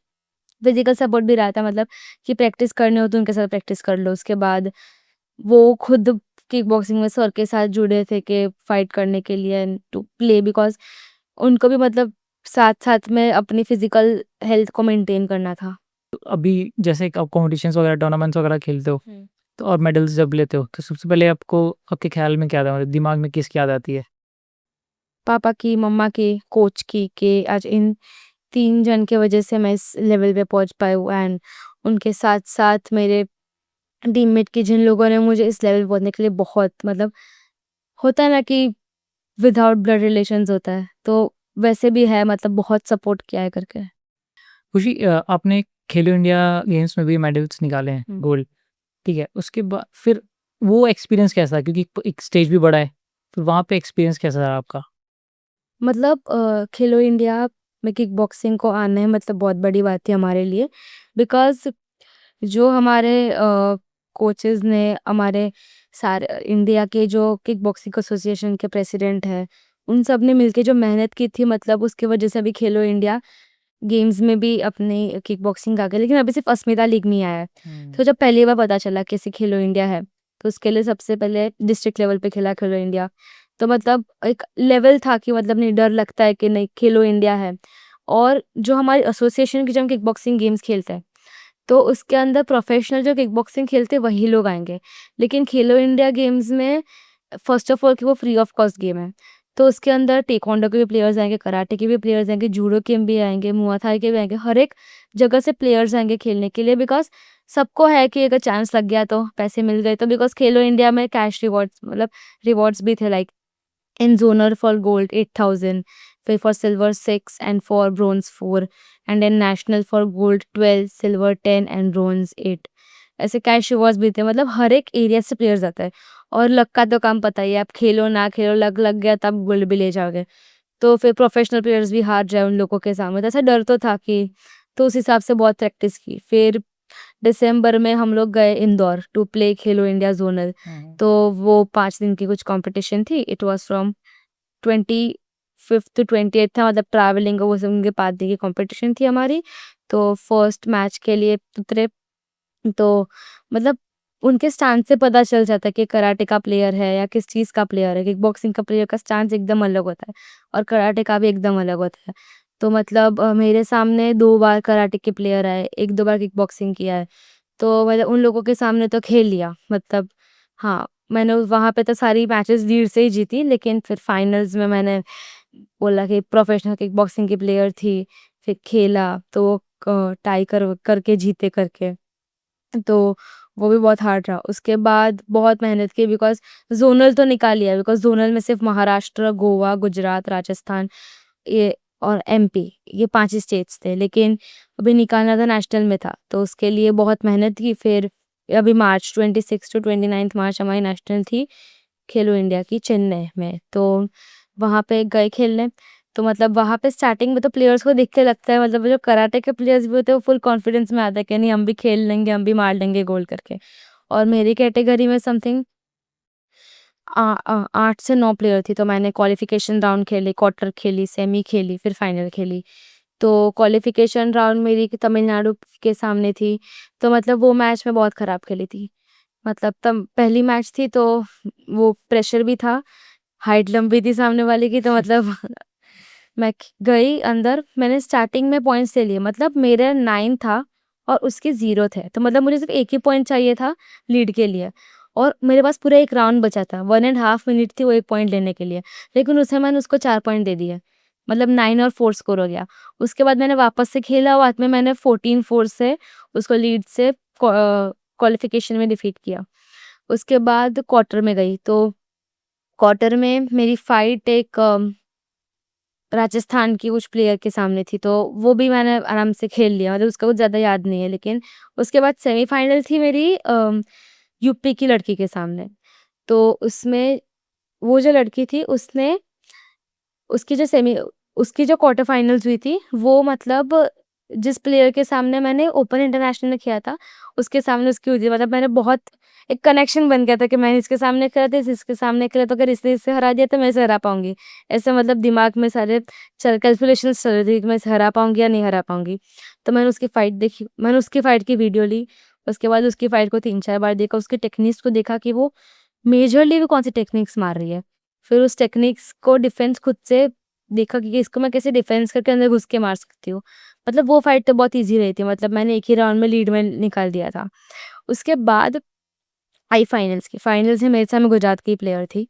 फिज़िकल सपोर्ट भी रहा था, मतलब कि प्रैक्टिस करनी हो तो उनके साथ प्रैक्टिस कर लो। उसके बाद वो खुद किक बॉक्सिंग में सर के साथ जुड़े थे कि फाइट करने के लिए एंड टू प्ले, बिकॉज़ उनको भी मतलब साथ-साथ में अपनी फिज़िकल हेल्थ को मेंटेन करना था। तो अभी जैसे आप कॉम्पिटिशन्स वगैरह, टूर्नामेंट्स वगैरह खेलते हो, हुँ। तो और मेडल्स जब लेते हो, तो सबसे पहले आपको आपके ख़्याल में क्या आता है? मतलब दिमाग में किसकी याद आती है? पापा की, मम्मा की, कोच की, कि आज इन 3 जन की वज़ह से मैं इस लेवल पे पहुँच पाई हूँ, एंड उनके साथ-साथ मेरे टीममेट के जिन लोगों ने मुझे इस लेवल पे पहुँचने के लिए बहुत, मतलब होता है ना कि विदाउट ब्लड रिलेशंस होता है, तो वैसे भी है, मतलब बहुत सपोर्ट किया है करके। खुशी आपने खेलो इंडिया गेम्स में भी मेडल्स निकाले हैं, हुँ। गोल्ड, ठीक है। उसके बाद फिर वो एक्सपीरियंस कैसा था? क्योंकि एक स्टेज भी बड़ा है, तो वहाँ पे एक्सपीरियंस कैसा रहा आपका? मतलब खेलो इंडिया में किक बॉक्सिंग को आना है, मतलब बहुत बड़ी बात थी हमारे लिए, बिकॉज़ जो हमारे कोचेज़ ने, हमारे सारे इंडिया के जो किक बॉक्सिंग एसोसिएशन के प्रेसिडेंट हैं, उन सब ने मिलके जो मेहनत की थी, मतलब उसकी वजह से अभी खेलो इंडिया गेम्स में भी अपनी किक बॉक्सिंग आ गई, लेकिन अभी सिर्फ़ अस्मिता लीग में ही आया है। हुँ। तो जब पहली बार पता चला कि ऐसे खेलो इंडिया है, तो उसके लिए सबसे पहले डिस्ट्रिक्ट लेवल पे खेला खेलो इंडिया। तो मतलब एक लेवल था कि मतलब नहीं, डर लगता है कि नहीं खेलो इंडिया है, और जो हमारी एसोसिएशन की, जब हम किक बॉक्सिंग गेम्स खेलते हैं, तो उसके अंदर प्रोफेशनल जो किक बॉक्सिंग खेलते हैं वही लोग आएँगे। लेकिन खेलो इंडिया गेम्स में फर्स्ट ऑफ ऑल कि वो फ्री ऑफ कॉस्ट गेम है। तो उसके अंदर ताइक्वांडो के भी प्लेयर्स आएँगे, कराटे के भी प्लेयर्स आएँगे, जूडो के भी आएँगे, मुआ थाई के भी आएँगे। हर एक जगह से प्लेयर्स आएँगे खेलने के लिए, बिकॉज़ सबको है कि अगर चांस लग गया तो पैसे मिल गए तो, बिकॉज़ खेलो इंडिया में कैश रिवॉर्ड्स, मतलब रिवॉर्ड्स भी थे, like in zoner for gold 8,000, फिर for silver 6 and for bronze 4, and then national for gold 12, silver 10 and bronze 8। ऐसे कैश रिवॉर्ड्स भी थे, मतलब हर एक एरिया से प्लेयर्स आता है, और लक का तो काम पता ही है, आप खेलो ना खेलो लक लग गया तब गोल्ड भी ले जाओगे। तो फिर प्रोफेशनल प्लेयर्स भी हार जाए उन लोगों के सामने, तो ऐसा डर तो था कि, तो उस हिसाब से बहुत प्रैक्टिस की। फिर दिसंबर में हम लोग गए Indore to play Khelo India zonal. हुँ। तो वो 5 दिन की कुछ कॉम्पिटिशन थी। It was from 25th to 28th था, मतलब ट्रैवलिंग वो सब उनके 5 दिन की कॉम्पिटिशन थी हमारी। तो फर्स्ट मैच के लिए उतरे, तो मतलब उनके स्टांस से पता चल जाता है कि कराटे का प्लेयर है या किस चीज़ का प्लेयर है। किक बॉक्सिंग का प्लेयर का स्टांस एकदम अलग होता है, और कराटे का भी एकदम अलग होता है। तो मतलब मेरे सामने 2 बार कराटे के प्लेयर आए, 1-2 बार किक बॉक्सिंग किया है। तो मतलब उन लोगों के सामने तो खेल लिया, मतलब हाँ, मैंने वहाँ पे तो सारी मैचेस लीड से ही जीती, लेकिन फिर फाइनल्स में मैंने बोला कि प्रोफेशनल किक बॉक्सिंग की प्लेयर थी, फिर खेला तो टाई करके जीते करके। तो वो भी बहुत हार्ड रहा। उसके बाद बहुत मेहनत की, बिकॉज़ ज़ोनल तो निकाल लिया, बिकॉज़ ज़ोनल में सिर्फ़ महाराष्ट्र, गोवा, गुजरात, राजस्थान, ये और एमपी, ये 5 ही स्टेट्स थे। लेकिन अभी निकालना था नेशनल में था, तो उसके लिए बहुत मेहनत की। फिर अभी मार्च 26 टू 29 मार्च हमारी नेशनल थी खेलो इंडिया की चेन्नई में, तो वहाँ पे गए खेलने। तो मतलब वहाँ पे स्टार्टिंग में तो प्लेयर्स को देख के लगता है, मतलब वो जो कराटे के प्लेयर्स भी होते हैं वो फुल कॉन्फिडेंस में आता है कि नहीं हम भी खेल लेंगे, हम भी मार लेंगे गोल करके। और मेरी कैटेगरी में समथिंग 8 से 9 प्लेयर थी, तो मैंने क्वालिफिकेशन राउंड खेले, क्वार्टर खेली, सेमी खेली, फिर फाइनल खेली। तो क्वालिफिकेशन राउंड मेरी तमिलनाडु के सामने थी, तो मतलब वो मैच मैं बहुत ख़राब खेली थी। मतलब तब पहली मैच थी, तो वो प्रेशर भी था, हाइट लंबी थी सामने वाले की, तो मतलब मैं गई अंदर, मैंने स्टार्टिंग में पॉइंट्स ले लिए, मतलब मेरा 9 था और उसके 0 थे, तो मतलब मुझे सिर्फ एक ही पॉइंट चाहिए था लीड के लिए, और मेरे पास पूरा एक राउंड बचा था, 1.5 मिनट थी वो एक पॉइंट लेने के लिए, लेकिन उसमें मैंने उसको 4 पॉइंट दे दिए, मतलब 9 और 4 स्कोर हो गया। उसके बाद मैंने वापस से खेला, बाद में मैंने 14-4 से उसको लीड से क्वालिफिकेशन में डिफीट किया। उसके बाद क्वार्टर में गई, तो क्वार्टर में मेरी फाइट एक राजस्थान की कुछ प्लेयर के सामने थी, तो वो भी मैंने आराम से खेल लिया, मतलब उसका कुछ ज़्यादा याद नहीं है। लेकिन उसके बाद सेमीफाइनल थी मेरी यूपी की लड़की के सामने, तो उसमें वो जो लड़की थी उसने उसकी जो सेमी उसकी जो क्वार्टर फाइनल्स हुई थी, वो मतलब जिस प्लेयर के सामने मैंने ओपन इंटरनेशनल में किया था, उसके सामने उसकी हुई थी। मतलब मैंने बहुत एक कनेक्शन बन गया था कि मैंने इसके सामने खेला था, इसके सामने खेला, तो अगर इसने इसे हरा दिया तो मैं इसे हरा पाऊँगी। ऐसे मतलब दिमाग में सारे कैलकुलेशंस चल रही थी कि मैं इसे हरा पाऊँगी या नहीं हरा पाऊँगी। तो मैंने उसकी फाइट देखी, मैंने उसकी फाइट की वीडियो ली, उसके बाद उसकी फाइट को 3-4 बार देखा, उसकी टेक्निक्स को देखा कि वो मेजरली वो कौन-सी टेक्निक्स मार रही है। फिर उस टेक्निक्स को डिफेंस खुद से देखा कि इसको मैं कैसे डिफेंस करके अंदर घुस के मार सकती हूँ। मतलब वो फाइट तो बहुत ईज़ी रही थी, मतलब मैंने एक ही राउंड में लीड में निकाल दिया था। उसके बाद आई फाइनल्स की, फाइनल्स में मेरे सामने गुजरात की प्लेयर थी।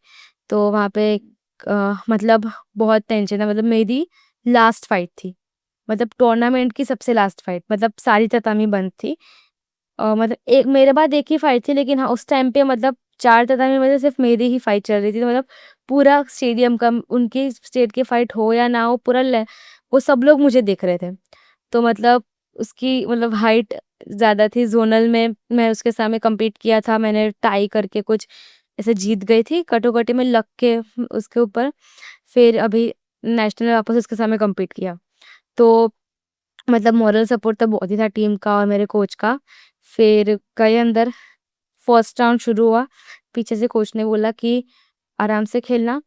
तो वहाँ पे मतलब बहुत टेंशन था, मतलब मेरी लास्ट फाइट थी। मतलब टूर्नामेंट की सबसे लास्ट फाइट, मतलब सारी ततामी बंद थी। मतलब एक मेरे बाद एक ही फाइट थी, लेकिन हाँ, उस टाइम पे मतलब 4 ततामी में से सिर्फ़ मेरी ही फाइट चल रही थी। तो मतलब पूरा स्टेडियम का उनकी स्टेट की फाइट हो या ना हो, पूरा ल वो सब लोग मुझे देख रहे थे। तो मतलब उसकी मतलब हाइट ज़्यादा थी, ज़ोनल में मैं उसके सामने कम्पीट किया था, मैंने टाई करके कुछ ऐसे जीत गई थी, कटोकटी में लग के उसके ऊपर। फिर अभी नेशनल में वापस उसके सामने कम्पीट किया। तो मतलब मॉरल सपोर्ट तो बहुत ही था टीम का और मेरे कोच का। फिर गए अंदर, फर्स्ट राउंड शुरू हुआ, पीछे से कोच ने बोला कि आराम से खेलना,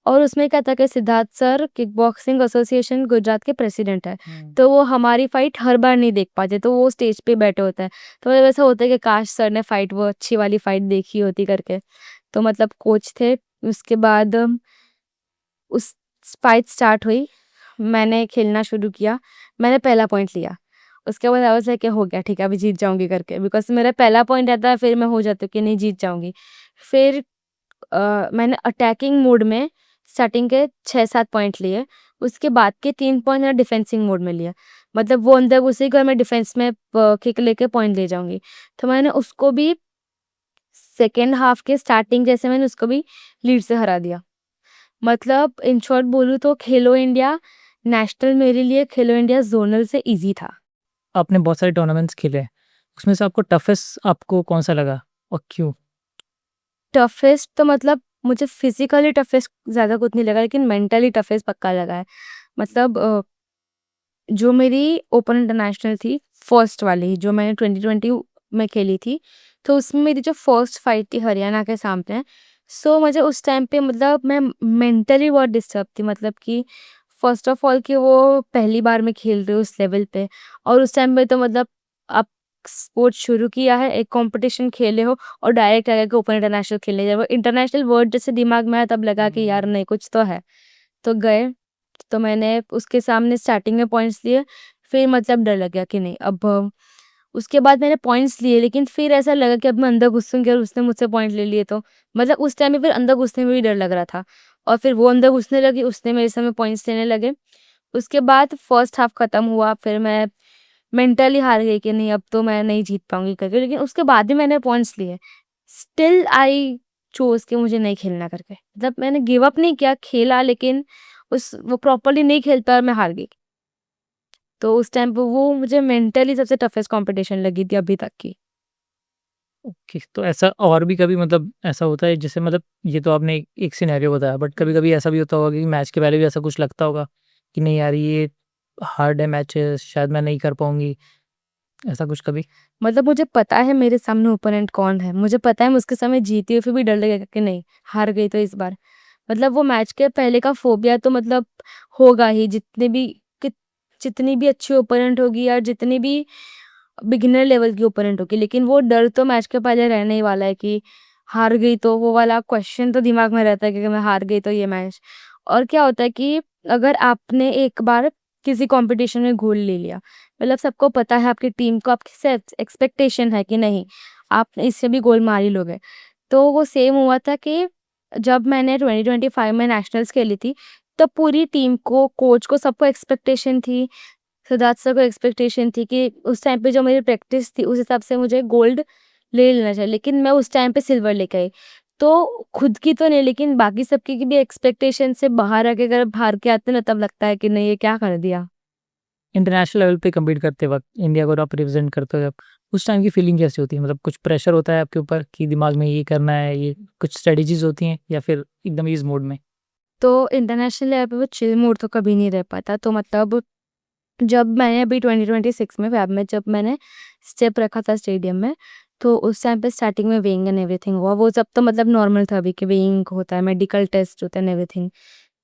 और उसमें क्या था कि Siddharth sir kick boxing association Gujarat के प्रेसिडेंट हैं, तो वो हमारी फाइट हर बार नहीं देख पाते, तो वो स्टेज पे बैठे होते हैं। तो मतलब ऐसा होता है कि काश सर ने फाइट वो अच्छी वाली फाइट देखी होती करके। तो मतलब कोच थे, उसके बाद उस फाइट स्टार्ट हुई, मैंने खेलना शुरू किया, मैंने पहला पॉइंट लिया। उसके बाद आई वाज़ लाइक हो गया ठीक है, अभी जीत जाऊँगी करके, बिकॉज़ मेरा पहला पॉइंट रहता है, फिर मैं हो जाती हूँ कि नहीं जीत जाऊँगी। फिर मैंने अटैकिंग मोड में स्टार्टिंग के 6-7 पॉइंट लिए, उसके बाद के 3 पॉइंट मैंने डिफेंसिंग मोड में लिए। मतलब वो अंदर घुसेगी और मैं डिफेंस में किक लेके पॉइंट ले जाऊँगी। तो मैंने उसको भी सेकंड हाफ के स्टार्टिंग जैसे मैंने उसको भी लीड से हरा दिया। मतलब इन शॉर्ट बोलूँ तो खेलो इंडिया नेशनल मेरे लिए खेलो इंडिया ज़ोनल से ईज़ी था। आपने बहुत सारे टूर्नामेंट्स खेले हैं, उसमें से आपको टफेस्ट आपको कौन-सा लगा और क्यों? टफेस्ट तो मतलब मुझे फिज़िकली टफेस्ट ज़्यादा कुछ नहीं लगा, लेकिन मेंटली टफेस्ट पक्का लगा है। मतलब जो मेरी ओपन इंटरनेशनल थी, फर्स्ट वाली जो मैंने 2020 में खेली थी, तो उसमें मेरी जो फर्स्ट फाइट थी हरियाणा के सामने, सो मुझे उस टाइम पे मतलब मैं मेंटली बहुत डिस्टर्ब थी, मतलब कि फर्स्ट ऑफ ऑल कि वो पहली बार मैं खेल रही हूँ उस लेवल पे, और उस टाइम पे तो मतलब आप स्पोर्ट शुरू किया है, एक कॉम्पिटिशन खेले हो और डायरेक्ट आगे के ओपन इंटरनेशनल खेलने जाओ। इंटरनेशनल वर्ड जैसे दिमाग में आया तब लगा कि यार नहीं कुछ तो है। तो गए, तो मैंने उसके सामने स्टार्टिंग में पॉइंट्स लिए, फिर मतलब डर लग गया कि नहीं अब उसके बाद मैंने पॉइंट्स लिए, लेकिन फिर ऐसा लगा कि अब मैं अंदर घुसूँगी और उसने मुझसे पॉइंट ले लिए तो, मतलब उस टाइम में फिर अंदर घुसने में भी डर लग रहा था, और फिर वो अंदर घुसने लगी, उसने मेरे सामने पॉइंट्स लेने लगे। उसके बाद फर्स्ट हाफ खत्म हुआ, फिर मैं मेंटली हार गई कि नहीं अब तो मैं नहीं जीत पाऊँगी करके, लेकिन उसके बाद भी मैंने पॉइंट्स लिए। स्टिल आई चोज़ कि मुझे नहीं खेलना करके। मतलब मैंने गिव अप नहीं किया, खेला, लेकिन वो प्रॉपर्ली नहीं खेल पाया और मैं हार गई। तो उस टाइम पे वो मुझे मेंटली सबसे टफेस्ट कॉम्पिटिशन लगी थी अभी तक की। ओके, तो ऐसा और भी कभी मतलब ऐसा होता है जैसे मतलब ये तो आपने एक सिनेरियो बताया, बट कभी-कभी ऐसा भी होता होगा कि मैच के पहले भी ऐसा कुछ लगता होगा कि नहीं यार ये हार्ड है मैच है, शायद मैं नहीं कर पाऊँगी, ऐसा कुछ कभी? मतलब मुझे पता है मेरे सामने ओपोनेंट कौन है, मुझे पता है मैं उसके सामने जीती हूँ, फिर भी डर लगेगा कि नहीं, हार गई तो इस बार। मतलब वो मैच के पहले का फ़ोबिया तो मतलब होगा ही, जितनी भी अच्छी ओपोनेंट होगी या जितनी भी बिगिनर लेवल की ओपोनेंट होगी, लेकिन वो डर तो मैच के पहले रहने ही वाला है कि हार गई तो वो वाला क्वेश्चन तो दिमाग में रहता है कि अगर मैं हार गई तो ये मैच। और क्या होता है कि अगर आपने एक बार किसी कॉम्पिटिशन में गोल्ड ले लिया, मतलब सबको पता है आपकी टीम को आपकी से एक्सपेक्टेशन है कि नहीं, आप इससे भी गोल मार ही लोगे। तो वो सेम हुआ था कि जब मैंने 2025 में नेशनल्स खेली थी, तब पूरी टीम को, कोच को, सबको एक्सपेक्टेशन थी, सिद्धार्थ सर को एक्सपेक्टेशन थी कि उस टाइम पे जो मेरी प्रैक्टिस थी, उस हिसाब से मुझे गोल्ड ले लेना चाहिए, लेकिन मैं उस टाइम पे सिल्वर लेके आई। तो खुद की तो नहीं, लेकिन बाकी सबकी की भी एक्सपेक्टेशन से बाहर आके अगर आप हार के आते हैं ना, तब लगता है कि नहीं, ये क्या कर दिया। इंटरनेशनल लेवल पे कम्पीट करते वक़्त इंडिया को आप रिप्रेज़ेंट करते हो जब, उस टाइम की फीलिंग कैसी होती है? मतलब कुछ प्रेशर होता है आपके ऊपर कि दिमाग में ये करना है, ये कुछ स्ट्रैटेजीज़ होती हैं या फिर एकदम ईज़ मोड में? तो इंटरनेशनल लेवल पे वो चिल मोड तो कभी नहीं रह पाता। तो मतलब जब मैंने अभी 2026 में फ़ेब में जब मैंने स्टेप रखा था स्टेडियम में, तो उस टाइम पे स्टार्टिंग में वेइंग एंड एवरीथिंग हुआ। वो सब तो मतलब नॉर्मल था अभी कि वेइंग होता है, मेडिकल टेस्ट होते हैं एंड एवरीथिंग।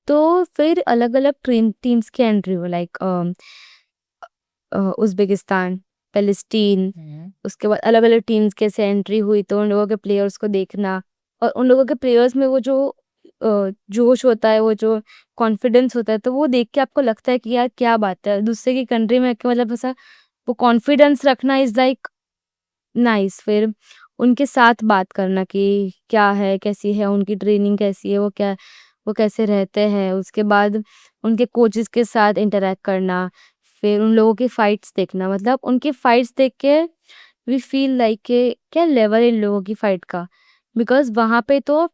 तो फिर अलग-अलग टीम्स की एंट्री हुई, लाइक उज़्बेकिस्तान, पैलेस्टीन, हुँ। उसके बाद अलग-अलग टीम्स के से एंट्री हुई, तो उन लोगों के प्लेयर्स को देखना और उन लोगों के प्लेयर्स में वो जो जोश होता है, वो जो कॉन्फिडेंस होता है, तो वो देख के आपको लगता है कि यार क्या बात है, दूसरे की कंट्री में आके मतलब ऐसा वो कॉन्फिडेंस रखना इज़ लाइक नाइस। फिर उनके साथ बात करना कि क्या है, कैसी है, उनकी ट्रेनिंग कैसी है, वो कैसे रहते हैं, उसके बाद उनके कोचेस के साथ इंटरैक्ट करना, फिर उन लोगों की फाइट्स देखना, मतलब उनकी फाइट्स देख के वी फील लाइक के क्या लेवल है इन लोगों की फाइट का। बिकॉज़ वहाँ पे तो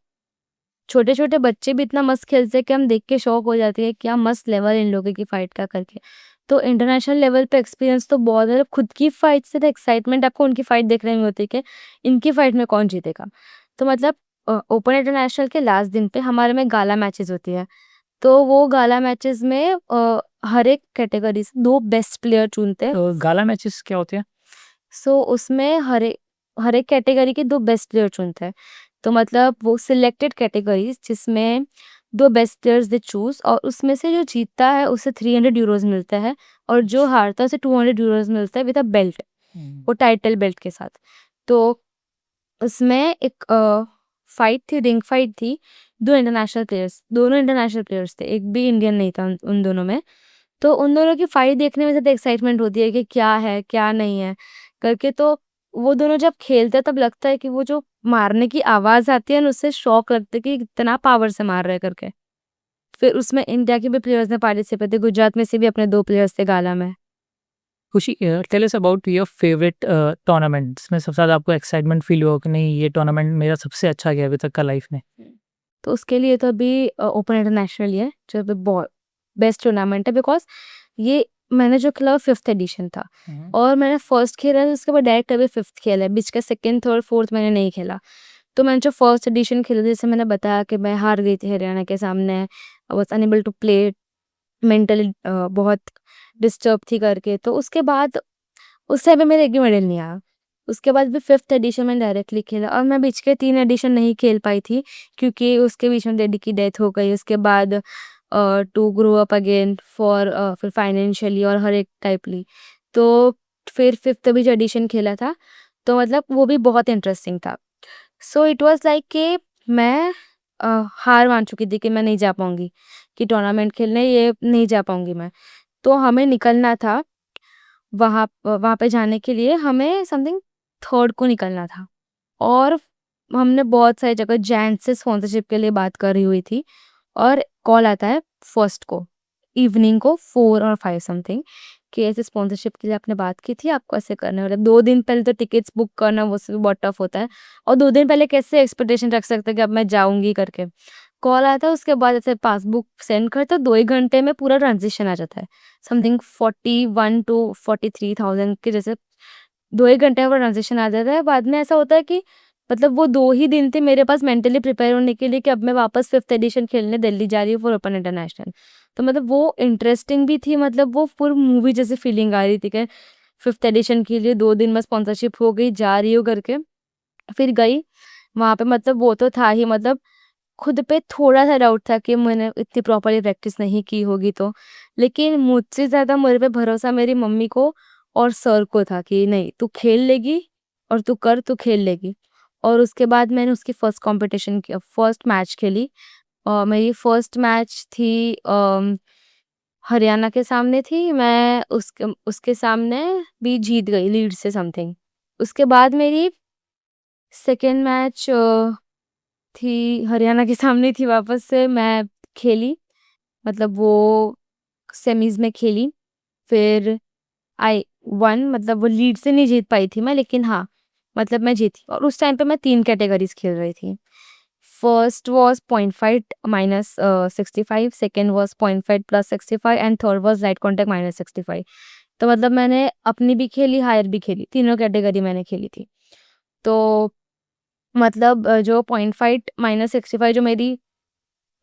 छोटे-छोटे बच्चे भी इतना मस्त खेलते हैं कि हम देख के शॉक हो जाते हैं, क्या मस्त लेवल है इन लोगों की फाइट का करके। तो इंटरनेशनल लेवल पे एक्सपीरियंस तो बहुत है, खुद की फाइट से तो एक्साइटमेंट आपको उनकी फाइट देखने में होती है कि इनकी फाइट में कौन जीतेगा। तो मतलब ओपन इंटरनेशनल के लास्ट दिन पे हमारे में गाला मैचेस होती है। तो वो गाला मैचेस में हर एक कैटेगरी से 2 बेस्ट प्लेयर चुनते हैं। तो गाला मैचेस क्या होते हैं? सो उसमें हर एक कैटेगरी के 2 बेस्ट प्लेयर चुनते हैं। तो मतलब वो सिलेक्टेड कैटेगरीज़ जिसमें 2 बेस्ट प्लेयर्स दे चूज़, और उसमें से जो जीतता है उसे 300 यूरोज़ मिलता है और जो हारता है उसे 200 यूरोज़ मिलता है विद अ बेल्ट, हुँ। वो टाइटल बेल्ट के साथ। तो उसमें एक फाइट थी, रिंग फाइट थी, 2 इंटरनेशनल प्लेयर्स, दोनों इंटरनेशनल प्लेयर्स थे, एक भी इंडियन नहीं था उन उन दोनों में। तो उन दोनों की फाइट देखने में ज़्यादा एक्साइटमेंट होती है कि क्या है, क्या नहीं है करके। तो वो दोनों जब खेलते हैं तब लगता है कि वो जो मारने की आवाज़ आती है ना, उससे शॉक लगता है कि इतना पावर से मार रहे हैं करके। फिर उसमें इंडिया के भी प्लेयर्स ने पार्टिसिपेट थे, गुजरात में से भी अपने 2 प्लेयर्स थे गाला में। Khushi tell us about your favourite tournament जिसमें सबसे ज़्यादा आपको एक्साइटमेंट फ़ील हुआ कि नहीं ये टूर्नामेंट मेरा सबसे अच्छा गया अभी तक का लाइफ़ में? तो उसके लिए तो अभी ओपन इंटरनेशनल ही है, जो अभी बहुत बेस्ट टूर्नामेंट है, बिकॉज़ ये मैंने जो खेला वो 5th एडिशन था हुँ। और मैंने फर्स्ट खेला था, उसके बाद डायरेक्ट अभी 5th खेला है, बीच का 2nd, 3rd, 4th मैंने नहीं खेला। तो मैंने जो फर्स्ट एडिशन खेला, जैसे मैंने बताया कि मैं हार गई थी हरियाणा के सामने, I was unable to play, mentally बहुत डिस्टर्ब थी करके। तो उसके बाद उस टाइम पे मेरा एक भी मेडल नहीं आया। उसके बाद भी 5th एडिशन में डायरेक्टली खेला और मैं बीच के 3 एडिशन नहीं खेल पाई थी क्योंकि उसके बीच में डैडी की डेथ हो गई। उसके बाद to grow up again for फिर फाइनेंशियली और हर एक टाइपली। तो फिर 5th अभी जो एडिशन खेला था, तो मतलब वो भी बहुत इंटरेस्टिंग था। सो इट वाज़ लाइक कि मैं हार मान चुकी थी कि मैं नहीं जा पाऊँगी, कि टूर्नामेंट खेलने ये नहीं जा पाऊँगी मैं। तो हमें निकलना था, वहाँ पे जाने के लिए हमें समथिंग 3rd को निकलना था और हमने बहुत सारी जगह जेंट्स से स्पॉन्सरशिप के लिए बात करी हुई थी और कॉल आता है 1st को, इवनिंग को 4 और 5 समथिंग, कि ऐसे स्पॉन्सरशिप के लिए आपने बात की थी, आपको ऐसे करना है। मतलब 2 दिन पहले तो टिकट्स बुक करना वो सब बहुत टफ होता है और 2 दिन पहले कैसे एक्सपेक्टेशन रख सकते हैं कि अब मैं जाऊँगी करके। कॉल आता है, उसके बाद ऐसे पासबुक सेंड करते हो, 2 ही घंटे में पूरा ट्रांज़ैक्शन आ जाता है। समथिंग 41 टू 43,000 के जैसे 2 ही घंटे में ट्रांज़ैक्शन आ जाता है। बाद में ऐसा होता है कि मतलब वो 2 ही दिन थे मेरे पास मेंटली प्रिपेयर होने के लिए कि अब मैं वापस 5th एडिशन खेलने दिल्ली जा रही हूँ फॉर ओपन इंटरनेशनल। तो मतलब वो इंटरेस्टिंग भी थी, मतलब वो फुल मूवी जैसी फीलिंग आ रही थी कि 5th एडिशन के लिए 2 दिन में स्पॉन्सरशिप हो गई, जा रही हूँ करके। फिर गई, वहाँ पे मतलब वो तो था ही, मतलब खुद पे थोड़ा-सा डाउट था कि मैंने इतनी प्रॉपर्ली प्रैक्टिस नहीं की होगी तो। लेकिन मुझसे ज़्यादा मेरे पे भरोसा मेरी मम्मी को और सर को था कि नहीं, तू खेल लेगी और तू कर, तू खेल लेगी। और उसके बाद मैंने उसकी फर्स्ट मैच खेली। मेरी फर्स्ट मैच थी हरियाणा के सामने थी। मैं उसके उसके सामने भी जीत गई लीड से समथिंग। उसके बाद मेरी सेकंड मैच थी हरियाणा के सामने थी, वापस से मैं खेली, मतलब वो सेमीज़ में खेली। फिर आई वन, मतलब वो लीड से नहीं जीत पाई थी मैं, लेकिन हाँ, मतलब मैं जीती। और उस टाइम पे मैं 3 कैटेगरीज़ खेल रही थी। First was point fight minus 65, second was point fight plus 65 and third was light contact minus 65। तो मतलब मैंने अपनी भी खेली, हायर भी खेली, तीनों कैटेगरी मैंने खेली थी। तो मतलब जो पॉइंट फाइट माइनस 65 जो मेरी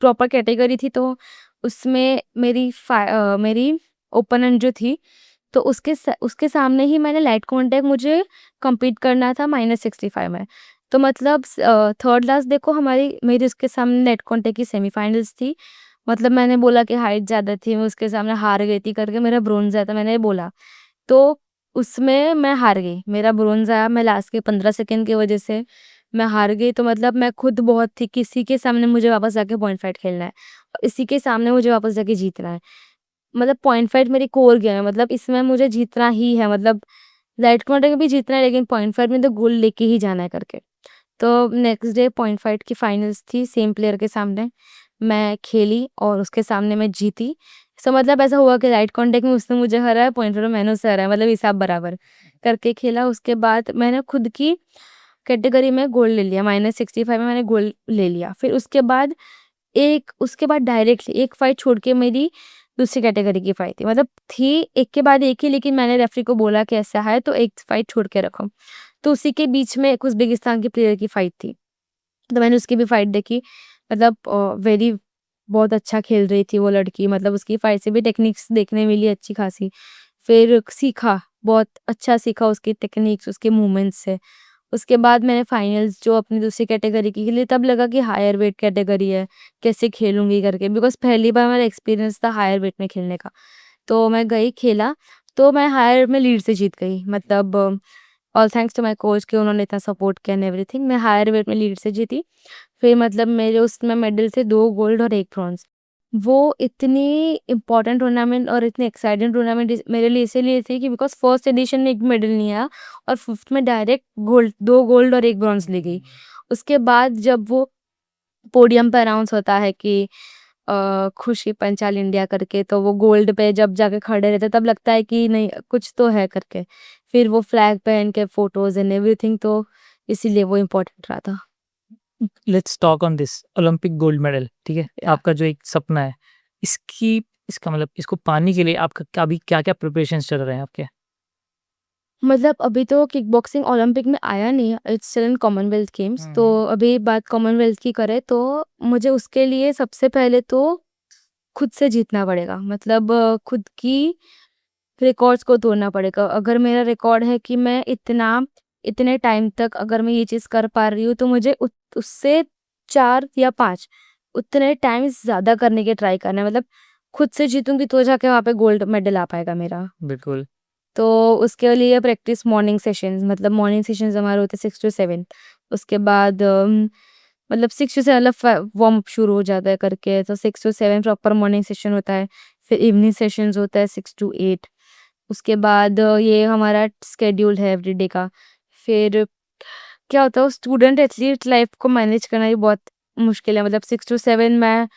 प्रॉपर कैटेगरी थी, तो उसमें मेरी ओपोनेंट जो थी, तो उसके सामने ही मैंने लाइट कॉन्टैक्ट मुझे कम्पीट करना था -65 में। तो मतलब थर्ड लास्ट देखो, मेरी उसके सामने लाइट कॉन्टैक्ट की सेमीफाइनल्स थी। मतलब मैंने बोला कि हाइट ज़्यादा थी, मैं उसके सामने हार गई थी करके, मेरा ब्रोंज़ आया था, मैंने बोला। तो उसमें मैं हार गई, मेरा ब्रोंज़ आया, मैं लास्ट के 15 सेकंड की वजह से मैं हार गई। तो मतलब मैं खुद बहुत थी कि इसी के सामने मुझे वापस जाके पॉइंट फाइट खेलना है, इसी के सामने मुझे वापस जाके जीतना है। मतलब पॉइंट फाइट मेरी कोर गेम है, मतलब इसमें मुझे जीतना ही है, मतलब लाइट कॉन्टैक्ट में भी जीतना है, लेकिन पॉइंट फाइट में तो गोल्ड लेके ही जाना है करके। तो नेक्स्ट डे पॉइंट फाइट की फाइनल्स थी, सेम प्लेयर के सामने मैं खेली और उसके सामने मैं जीती। सो मतलब ऐसा हुआ कि लाइट कॉन्टैक्ट में उसने मुझे हराया, पॉइंट फाइट में मैंने उससे हराया, मतलब हिसाब बराबर करके खेला। उसके बाद मैंने खुद की कैटेगरी में गोल्ड ले लिया, -65 में मैंने गोल्ड ले लिया। फिर उसके बाद डायरेक्टली एक फाइट छोड़ के मेरी दूसरी कैटेगरी की फाइट थी, मतलब थी एक के बाद एक ही, लेकिन मैंने रेफरी को बोला कि ऐसा है तो एक फाइट छोड़ के रखो। तो उसी के बीच में एक उज़्बेकिस्तान की प्लेयर की फाइट थी, तो मैंने उसकी भी फाइट देखी। मतलब वेरी बहुत अच्छा खेल रही थी वो लड़की, मतलब उसकी फाइट से भी टेक्निक्स देखने मिली अच्छी खासी। फिर सीखा, बहुत अच्छा सीखा उसकी टेक्निक्स, उसके मूवमेंट्स से। उसके बाद मैंने फाइनल्स जो अपनी दूसरी कैटेगरी की खेली, तब लगा कि हायर वेट कैटेगरी है, कैसे खेलूँगी करके, बिकॉज़ पहली बार मेरा एक्सपीरियंस था हायर वेट में खेलने का। तो मैं गई, खेला, तो मैं हायर में लीड से जीत गई। मतलब all thanks to my coach कि उन्होंने इतना सपोर्ट किया एंड एवरीथिंग। मैं हायर वेट में लीड से जीती। फिर मतलब मेरे उसमें मेडल थे 2 गोल्ड और 1 ब्रॉन्ज़। वो इतनी इम्पोर्टेंट टूर्नामेंट और इतनी एक्साइटिंग टूर्नामेंट मेरे लिए इसीलिए थी कि बिकॉज़ फर्स्ट एडिशन में 1 मेडल नहीं आया और 5th में डायरेक्ट 2 गोल्ड और 1 ब्रॉन्ज़ ले गई। उसके बाद जब वो पोडियम पे अनाउंस होता है कि खुशी पंचाल इंडिया करके, तो वो गोल्ड पे जब जाके खड़े रहते, तब लगता है कि नहीं, कुछ तो है करके। फिर वो फ्लैग पहन के फोटोज़ एंड एवरीथिंग, तो इसीलिए वो इम्पोर्टेंट रहा था। Let's talk on this Olympic gold medal, ठीक है? या आपका जो एक सपना है, इसका मतलब इसको पाने के लिए आपका अभी क्या-क्या प्रिपरेशंस चल रहे हैं आपके? मतलब अभी तो किक बॉक्सिंग ओलंपिक में आया नहीं है, it's still in Commonwealth games. तो हुँ। अभी बात कॉमनवेल्थ की करें, तो मुझे उसके लिए सबसे पहले तो खुद से जीतना पड़ेगा, मतलब खुद की रिकॉर्ड्स को तोड़ना पड़ेगा। अगर मेरा रिकॉर्ड है कि मैं इतने टाइम तक अगर मैं ये चीज़ कर पा रही हूँ, तो मुझे उससे 4 या 5 उतने टाइम्स ज़्यादा करने की ट्राई करना है। मतलब खुद से जीतूँगी तो जाके वहाँ पे गोल्ड मेडल आ पाएगा मेरा। बिल्कुल। तो उसके लिए प्रैक्टिस मॉर्निंग सेशंस, मतलब मॉर्निंग सेशंस हमारे होते हैं 6 टू 7। उसके बाद मतलब 6 टू 7 मतलब वार्म अप शुरू हो जाता है करके, तो 6 टू 7 प्रॉपर मॉर्निंग सेशन होता है। फिर इवनिंग सेशंस होता है 6 टू 8। उसके बाद ये हमारा शेड्यूल है एवरीडे का। फिर क्या होता है, स्टूडेंट एथलीट लाइफ को मैनेज करना भी बहुत मुश्किल है। मतलब 6 टू 7 में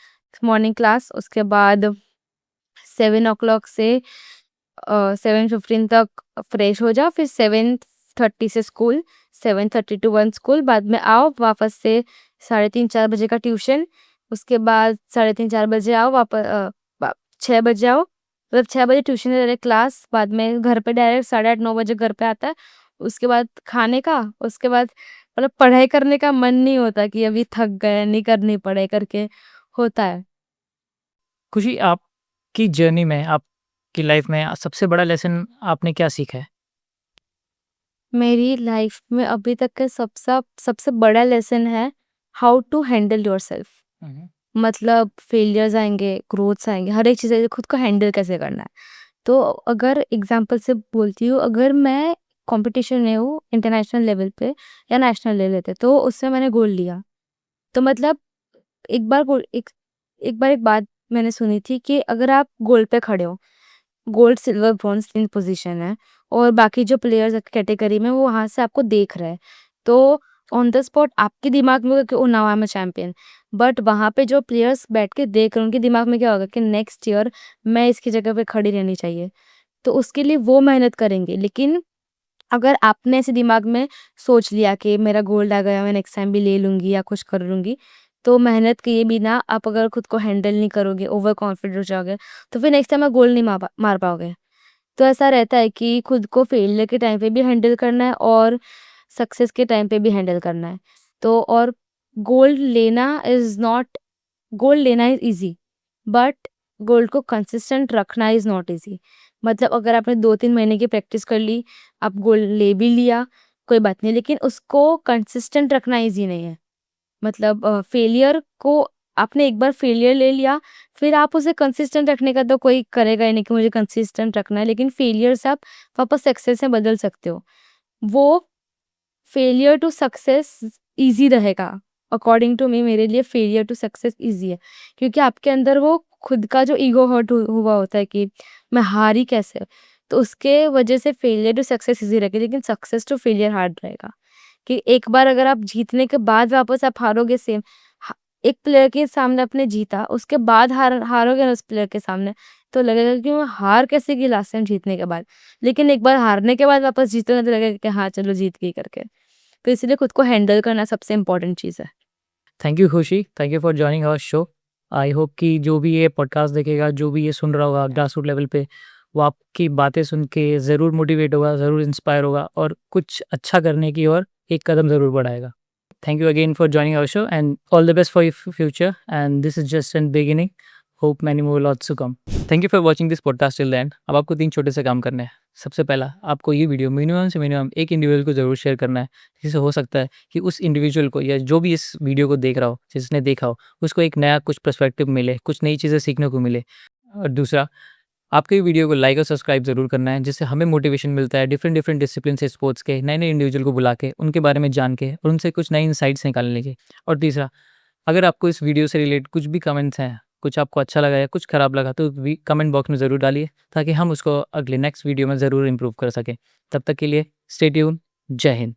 मॉर्निंग क्लास, उसके बाद 7 ओ क्लॉक से 7:15 तक फ्रेश हो जाओ, फिर 7:30 से स्कूल, 7:30 टू 1 स्कूल, बाद में आओ वापस से 3:30 4 बजे का ट्यूशन, उसके बाद 3:30-4 बजे आओ, 6 बजे आओ, मतलब 6 बजे ट्यूशन से डायरेक्ट क्लास, बाद में घर पे डायरेक्ट 8:30-9 बजे घर पे आता है। उसके बाद खाने का, उसके बाद मतलब पढ़ाई करने का मन नहीं होता कि अभी थक गए, नहीं करनी पढ़ाई करके होता है। खुशी, आपकी जर्नी में, आपकी लाइफ में सबसे बड़ा लेसन आपने क्या सीखा है? मेरी लाइफ में अभी तक का सबसे बड़ा लेसन है हाउ टू हैंडल योरसेल्फ। मतलब फेलियर्स आएँगे, ग्रोथ्स आएँगे, हर एक चीज़ है, खुद को हैंडल कैसे करना है। तो अगर एग्ज़ाम्पल से बोलती हूँ, अगर मैं कॉम्पिटिशन में हूँ इंटरनेशनल लेवल पे या नेशनल लेवल पे, तो उसमें मैंने गोल्ड लिया। तो मतलब एक बार गोल एक बात मैंने सुनी थी कि अगर आप गोल्ड पे खड़े हो, गोल्ड, सिल्वर, ब्रॉन्ज़ 3 पोज़ीशन है और बाकी जो प्लेयर्स कैटेगरी में वो वहाँ से आपको देख रहे हैं। तो ऑन द स्पॉट आपके दिमाग में होगा कि ओह now I am a champion. But वहाँ पे जो प्लेयर्स बैठ के देख रहे हैं, उनके दिमाग में क्या होगा कि नेक्स्ट ईयर मैं इसकी जगह पे खड़ी रहनी चाहिए। तो उसके लिए वो मेहनत करेंगे। लेकिन अगर आपने ऐसे दिमाग में सोच लिया कि मेरा गोल्ड आ गया, मैं नेक्स्ट टाइम भी ले लूँगी या कुछ कर लूँगी, तो मेहनत किए बिना आप अगर खुद को हैंडल नहीं करोगे, ओवर कॉन्फिडेंट हो जाओगे, तो फिर नेक्स्ट टाइम आप गोल्ड नहीं मार पाओगे। तो ऐसा रहता है कि खुद को फेलियर के टाइम पे भी हैंडल करना है और सक्सेस के टाइम पे भी हैंडल करना है। तो और गोल्ड लेना इज़ नॉट गोल्ड लेना इज़ ईज़ी, बट गोल्ड को कंसिस्टेंट रखना इज़ नॉट ईज़ी। मतलब अगर आपने 2-3 महीने की प्रैक्टिस कर ली, आप गोल्ड ले भी लिया, कोई बात नहीं, लेकिन उसको कंसिस्टेंट रखना ईज़ी नहीं है। मतलब फेलियर को आपने एक बार फेलियर ले लिया, फिर आप उसे कंसिस्टेंट रखने का तो कोई करेगा ही नहीं कि मुझे कंसिस्टेंट रखना है, लेकिन फेलियर से आप वापस सक्सेस में बदल सकते हो। वो फेलियर टू सक्सेस ईज़ी रहेगा। अकॉर्डिंग टू मी, मेरे लिए फेलियर टू सक्सेस ईज़ी है। क्योंकि आपके अंदर वो खुद का जो ईगो हर्ट हुआ होता है कि मैं हारी कैसे? तो उसके वजह से फेलियर टू सक्सेस ईज़ी रहेगा, लेकिन सक्सेस टू फेलियर हार्ड रहेगा। कि एक बार अगर आप जीतने के बाद वापस आप हारोगे सेम, हा एक प्लेयर के सामने आपने जीता, उसके बाद हारोगे ना उस प्लेयर के सामने, तो लगेगा कि मैं हार कैसे गई लास्ट टाइम जीतने के बाद। लेकिन एक बार हारने के बाद वापस जीतोगे तो लगेगा कि हाँ, चलो जीत गई करके। तो इसलिए खुद को हैंडल करना सबसे इम्पोर्टेंट चीज़ है। Thank you Khushi, thank you for joining our show. I hope कि जो भी ये पॉडकास्ट देखेगा, जो भी ये सुन रहा होगा ग्रास रूट लेवल पे, वो आपकी बातें सुन के ज़रूर मोटिवेट होगा, ज़रूर इंस्पायर होगा और कुछ अच्छा करने की ओर एक कदम ज़रूर बढ़ाएगा। Thank you again for joining our show and all the best for your future. And this is just in beginning. Hope many more lots to come. Thank you for watching this podcast till the end. अब आपको 3 छोटे से काम करने हैं। सबसे पहला, आपको ये वीडियो मिनिमम से मिनिमम एक इंडिविजुअल को ज़रूर शेयर करना है, जिससे हो सकता है कि उस इंडिविजुअल को या जो भी इस वीडियो को देख रहा हो, जिसने देखा हो, उसको एक नया कुछ पर्सपेक्टिव मिले, कुछ नई चीज़ें सीखने को मिले। और दूसरा, आपको ये वीडियो को लाइक और सब्सक्राइब ज़रूर करना है, जिससे हमें मोटिवेशन मिलता है डिफरेंट डिफरेंट डिसिप्लिन से स्पोर्ट्स के नए-नए इंडिविजुअल को बुला के, उनके बारे में जान के और उनसे कुछ नए इनसाइट्स निकालने के। और तीसरा, अगर आपको इस वीडियो से रिलेटेड कुछ भी कमेंट्स हैं, कुछ आपको अच्छा लगा या कुछ ख़राब लगा, तो कमेंट बॉक्स में ज़रूर डालिए, ताकि हम उसको अगले नेक्स्ट वीडियो में ज़रूर इम्प्रूव कर सकें। तब तक के लिए स्टे ट्यून। जय हिंद।